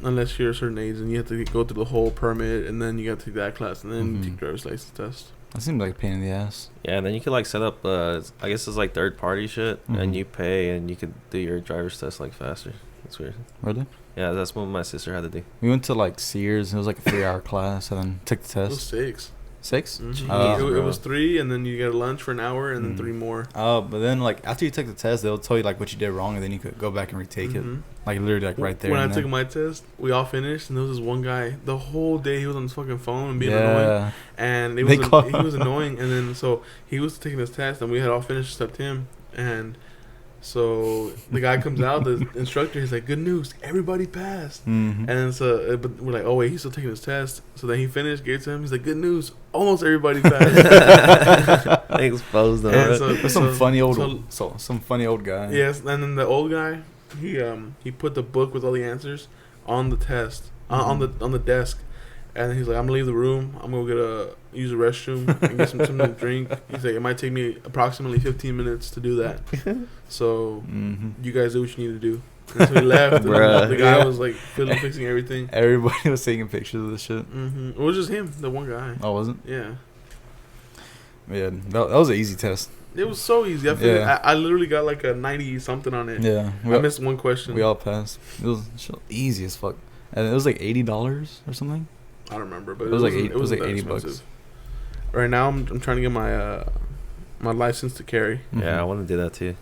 Unless you're a certain age, and you have to go through the whole permit, and then you got to take that class, and then you take driver's license test. That seems like a pain in the ass. Yeah, and then you could set up, I guess it's like third party shit, and you pay, and you could do your driver's test faster. That's weird. Really? Yeah, that's what my sister had to do. We went to Sears, and it was like a 3-hour class, and then took the test. It was 6. 6? It was 3, and then you get lunch for an hour, and then 3 more. Oh, but then after you take the test, they'll tell you what you did wrong, and then you could go back and retake it. Literally right there. When I took my test, we all finished, and there was this one guy. The whole day he was on his fucking phone and being annoying, and he was annoying. And then so he was taking his test, and we had all finished except him. And so the guy comes out, the instructor, he's like, "Good news, everybody passed." And then but we're like, "Oh wait, he's still taking his test." So then he finished, gave it to him. He's like, "Good news, almost everybody passed." Exposed them. There's some funny old guy. Yes, and then the old guy, he put the book with all the answers on the test on the desk, and he's like, "I'm gonna leave the room. I'm gonna use the restroom and get something to drink." He's like, "It might take me approximately 15 minutes to do that. So you guys do what you need to do." And so he left. And the guy was fixing everything. Everybody was taking pictures of the shit. It was just him, the one guy. Oh, was it? Yeah. Yeah, that was an easy test. It was so easy. I literally got a 90 something on it. Yeah, I missed one question. We all passed. It was easy as fuck, and it was $80 or something. I don't remember, but it was $80. Right now, I'm trying to get my license to carry. Yeah, I want to do that too.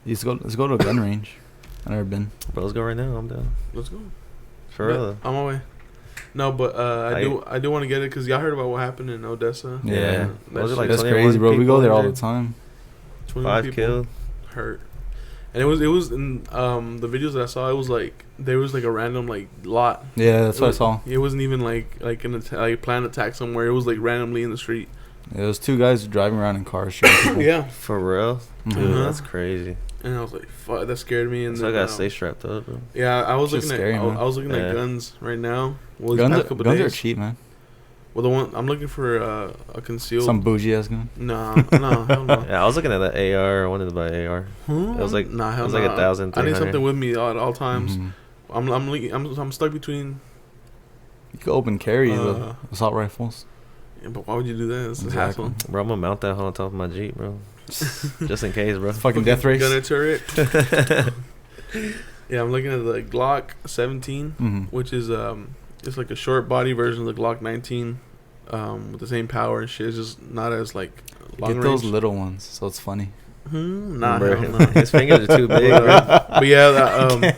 Let's go to a gun range. I've never been. Bro, let's go right now. I'm down. Let's go. For real. I'm on my way. No, but I do want to get it because y'all heard about what happened in Odessa. Yeah, that's crazy, bro. We go there all the time. 5 killed. Hurt. And it was in the videos that I saw. It was there was a random lot. Yeah, that's what I saw. It wasn't even like a planned attack somewhere. It was randomly in the street. Yeah, it was 2 guys driving around in cars shooting people. Yeah, for real. Dude, that's crazy. And I was like, "Fuck!" That scared me. And so I gotta stay strapped up, bro. Yeah, I was looking scary, at I was looking at guns right now. Well, guns are cheap, man. Well, the one I'm looking for a concealed. Some bougie ass gun. No, hell no. Yeah, I was looking at an AR. I wanted to buy an AR. It was like hell it was like 1,300. I need something with me at all times. I'm stuck between. You could open carry the assault rifles. Yeah, but why would you do that? It's a hassle. Bro, I'm gonna mount that on top of my Jeep, bro. Just in case, bro. It's fucking death race. Gunner turret. Yeah, I'm looking at the Glock 17, which is it's like a short body version of the Glock 19, with the same power and shit. It's just not as like long Get range. those little ones, so it's funny. Nah, Bro, hell no. his fingers are too big. Bro. But yeah,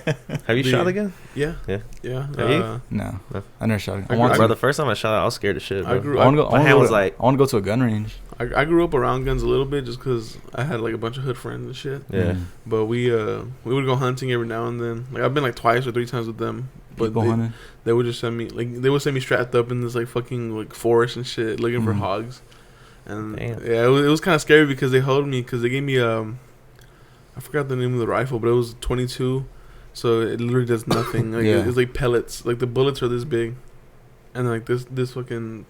Have you the- shot again? yeah. Yeah. Have you? No, No. I never shot it. I I want grew- Bro, to. the first time I shot it, I was scared as shit, bro. I grew I want to go. My I hand want was to like- I want to go to a gun range. I grew up around guns a little bit just because I had like a bunch of hood friends and shit. Yeah. But we would go hunting every now and then. Like I've been like twice or 3 times with them. But People hunting. they would just send me strapped up in this like fucking like forest and shit looking for hogs. And Damn. yeah, it was kind of scary because they held me because they gave me I forgot the name of the rifle, but it was 22, so it literally does nothing. Like Yeah. it's like pellets. Like the bullets are this big, and like this fucking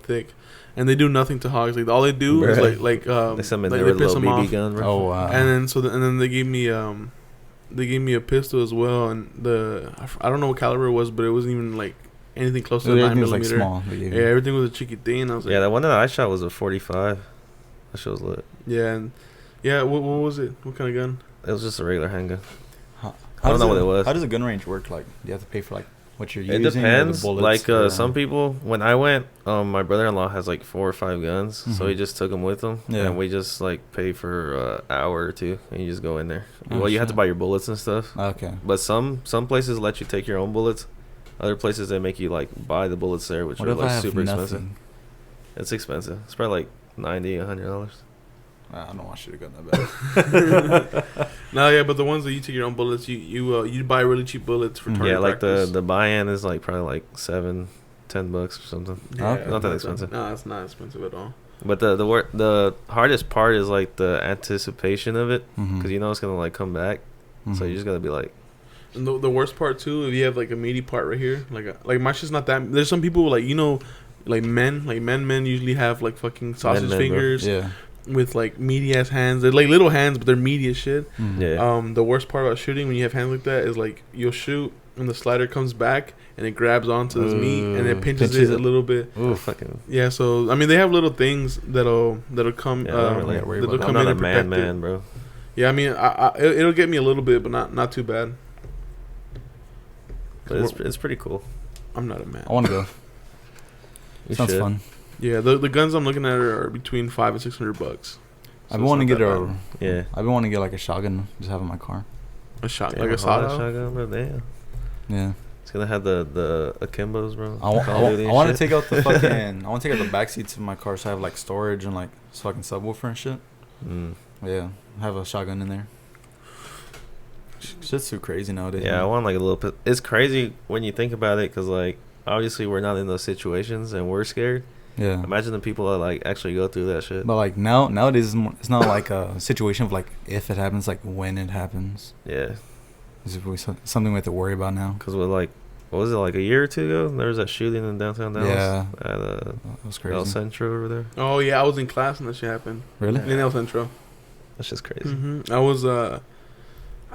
thick, and they do nothing to hogs. Like all they do is Bruh. like They sent me like, there they with a piss little them BB off. gun, bro. Oh wow. And then they gave me a pistol as well, and I don't know what caliber it was, but it wasn't even like anything close to a 9 Everything was like millimeter. small. They gave Yeah, you. everything was a cheeky thing. I was like, Yeah, the one that I shot was a 45. That shit was lit. yeah, and yeah. What was it? What kind of gun? It was just a regular handgun. How I don't does know what it was. How does a gun range work? Like, do you have to pay for like what you're It using? depends. Or the Like bullets, or- some people, when I went, my brother-in-law has like 4 or 5 guns, so Mhm. he just took them with him, Yeah. and we just like pay for an hour or 2, and you just go in there. Oh, Well, you have to shit. buy your bullets and stuff, Okay. but some places let you take your own bullets. Other places they make you like buy the bullets there, which What are if I like have super nothing? expensive. It's expensive. It's probably like $90, $100. I don't know. I should have gotten that back. No, yeah, but the ones that you take your own bullets, you buy really cheap bullets for Mhm. target Yeah, like practice. the buy-in is like probably like $7-10 or something. Okay. Not that expensive. No, it's not expensive at all. But the hardest part is like the anticipation of it, Mhm. because you know it's gonna like come back. So Mhm. you just gotta be like, And the worst part too, if you have like a meaty part right here, like my shit's not that. There's some people like like men usually have like fucking sausage bro. fingers Yeah. with like meaty ass hands. They're like little hands, but they're meaty as shit. Mhm. yeah. The worst part about shooting when you have hands like that is like you'll shoot and the slider comes back and it grabs onto this meat and it pinches it a little bit. Ooh, fucking. Yeah, so I mean they have little things that'll come Yeah, I don't really worry that'll about come I'm in not a and protect man, it. bro. Yeah, I mean it'll get me a little bit, but not too bad. But it's pretty cool. I'm not a man. I want to go. You Sounds should. fun. Yeah, the guns I'm looking at are between $500 and $600. I've been wanting to get a. Yeah. I've been wanting to get like a shotgun. Just have in my car. a shot Damn, like a hold sawed that off. shotgun, bro. Damn. Yeah. It's gonna have the akimbos, bro. I want. Call of Duty I and want to shit. take out the fucking. I want to take out the back seats of my car so I have like storage and like fucking subwoofer and shit. Mm. Yeah. Have a shotgun in there. Shit's too crazy nowadays. Yeah, I man. want like a little bit. It's crazy when you think about it, because like obviously we're not in those situations and we're scared. Yeah. Imagine the people that like actually go through that shit. But like nowadays, it's not like a situation of like if it happens, like when it happens. Yeah, It's something we have to worry about now. because with like, what was it, like a year or 2 ago? There was that shooting in downtown Dallas. Yeah. At That was El crazy. Centro over there. Oh yeah, I was in class when that shit happened. Really? In El Centro. That's just crazy. I was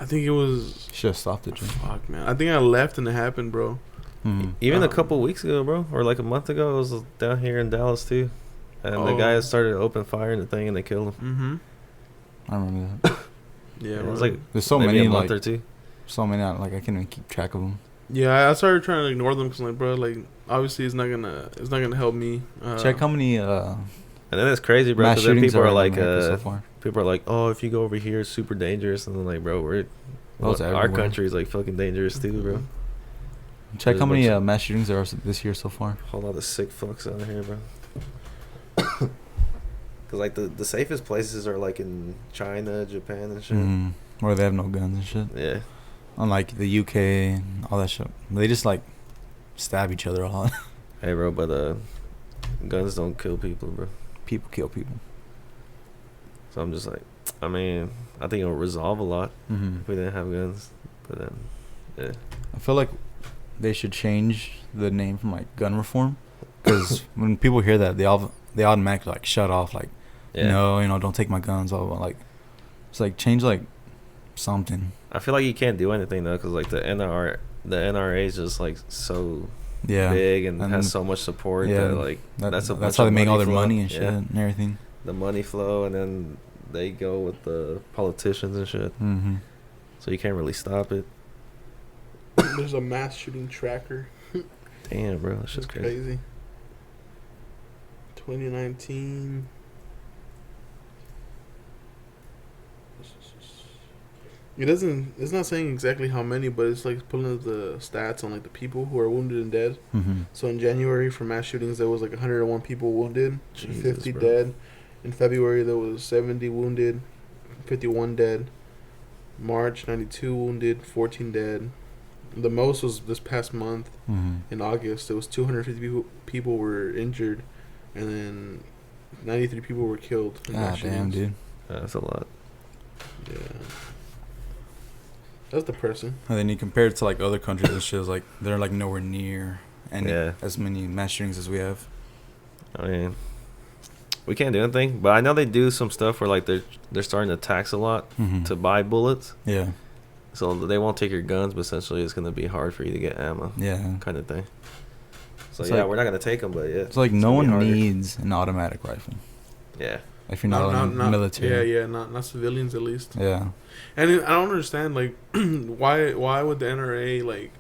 I think it was Should have stopped it, Jay. fuck man. I think I left and it happened, bro. Mhm. Even a couple weeks ago, bro, or like a month ago, I was down here in Dallas too, and the Oh. guys started open fire in the thing and they killed him. I remember that. Yeah, It was bro. like There's so maybe many a month like or 2. so many like I can't even keep track of them. Yeah, I started trying to ignore them because like, bro, like obviously it's not gonna help me. Check how many And then it's crazy, bro. mass Because then shootings people are in like, America so far. people are like, oh, if you go over here, it's super dangerous. And then like, bro, Those our everywhere. country is like fucking dangerous too, bro. Check there's how a many bunch of- mass shootings there are this year so far. Whole lot of sick fucks out here, bro. Because like the safest places are like in China, Japan, and shit. Mhm. Where they have no guns and shit. Yeah. Unlike the UK and all that shit. They just like stab each other a lot. Hey, bro, but guns don't kill people, bro. People kill people. So I'm just like, I mean, I think it'll resolve a lot Mhm. if we didn't have guns. But then, yeah. I feel like they should change the name from like gun reform, because when people hear that, they automatically like shut off, like Yeah. no, don't take my guns. Blah, blah, blah. Like it's like change like something. I feel like you can't do anything though, because like the NRA is just like so Yeah, big and, And- has so much support yeah, that like that's a bunch that's how they of make all their flow. money and shit Yeah. and everything. The money flow, and then they go with the politicians and shit. Mm-hmm. So you can't really stop it. There's a mass shooting tracker. Damn, bro, that's It's just crazy. 2019. It doesn't. It's not saying exactly how many, but it's like pulling up the stats on like the people who are wounded and dead. Mm-hmm. So in January for mass shootings, there was like 101 people wounded, Jesus, 50 bro. dead. In February, there was 70 wounded, 51 dead. March, 92 wounded, 14 dead. The most was this past month. Mm-hmm. In August, there was 250 people were injured, and then 93 people were killed. in mass God damn, shootings. dude. That's a lot. Yeah. That's depressing. And then you compare it to like other countries and shit, it's like they're like nowhere near any Yeah. as many mass shootings as we have. I mean, we can't do anything, but I know they do some stuff where like they're starting to tax a lot Mm-hmm. to buy bullets. Yeah, So they won't take your guns, but essentially it's gonna be hard for you to get ammo, yeah. kind of thing. So It's yeah, like- we're not gonna take them, but yeah, It's like no gonna be one harder. needs an automatic rifle Yeah, if you're not in the military. Yeah, not civilians at least. Yeah. And I don't understand like why would the NRA like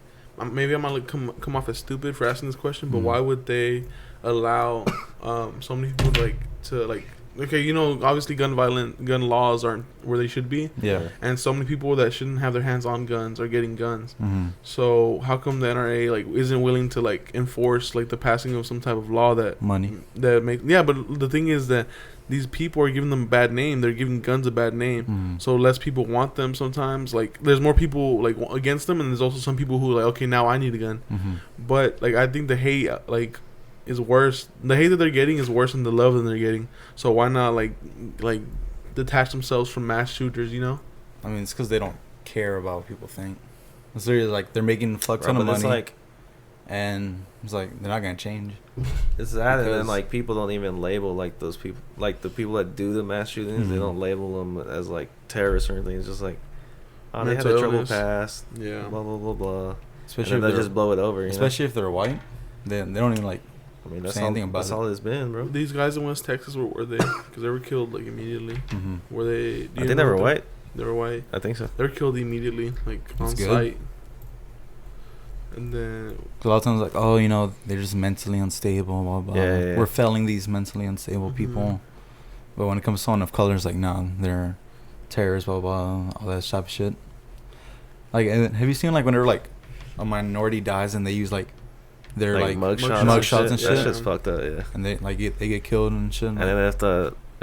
maybe I might like come off as stupid for asking this question, but Mhm. why would they allow so many people like to like okay, you know, obviously gun laws aren't where they should be, Yeah. and so many people that shouldn't have their hands on guns are getting guns. Mm-hmm. So how come the NRA like isn't willing to like enforce like the passing of some type of law that Money. but the thing is that these people are giving them a bad name. They're giving guns a bad name. Mm-hmm. So less people want them sometimes. Like there's more people like against them, and there's also some people who like okay, now I need a gun. Mm-hmm. But like I think the hate like is worse. The hate that they're getting is worse than the love that they're getting. So why not like detach themselves from mass shooters? You know? I mean, it's because they don't care about what people think. It's literally like they're making a fuck ton Bro, of but it's money, like and it's like they're not gonna change. it's that, and then Because- like people don't even label like those people, like the people that do the mass shootings. They Mhm. don't label them as like terrorists or anything. It's just like, oh, they had Mental a trouble illness. past, Yeah. blah blah blah blah. Especially And if then they they're just blow it over. You especially if they're white, they don't even like. know? I mean, that's say all. anything about That's it. all it's been, bro. These guys in West Texas were they? Because they were killed like immediately. Mm-hmm. Were they? Do I you think they know were if they- white. They were white. I think so. They were killed immediately, like That's on good. site. And then A lot of times, like, oh, you know, they're just mentally unstable, blah blah. Yeah, yeah, yeah. We're felling these mentally unstable Mhm. people, but when it comes to someone of color, it's like, no, they're terrorists, blah blah, all that type of shit. Like, and have you seen like whenever like a minority dies and they use like their like mugshots and That shit? shit's fucked up. Yeah. and they like they get killed and shit. And then if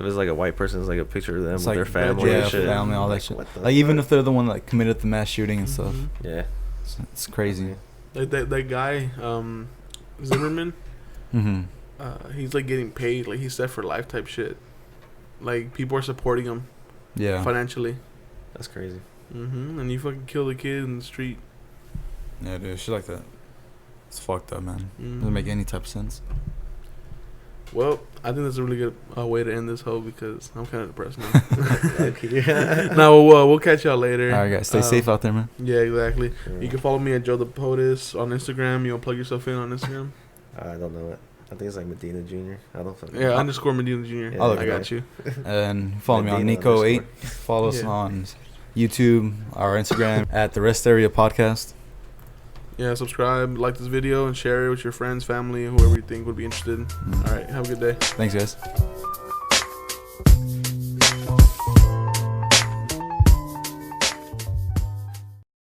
it's like a white person, it's like a picture of them It's with like their family yeah, and shit. family, all that Like, shit. what the Like even fuck? if they're the one that like, committed the mass shooting and stuff, Mhm. Yeah. it's crazy. Like that guy, Zimmerman. Mm-hmm. He's like getting paid. Like he's set for life type shit. Like people are supporting him Yeah. financially. That's crazy. And you fucking kill the kid in the street. Yeah, dude, shit like that. It's fucked up, man. Mhm. Doesn't make any type of sense. Well, I think that's a really good way to end this hoe because I'm kind of depressed now. Yeah. Now we'll catch y'all later. All right, guys, stay safe out there, man. Yeah, exactly. You can follow me at Joe the POTUS on Instagram. You want to plug yourself in on Instagram? I don't know it. I think it's like Medina Jr. I don't fucking Yeah, underscore Medina Jr. Yeah, I'll look I it got up. you. And follow me on Medina Nico8. underscore. Follow us Yeah. on YouTube, our Instagram at the Rest Area Podcast. Yeah, subscribe, like this video, and share it with your friends, family, whoever you think would be interested. All right, have a good day. Thanks, guys.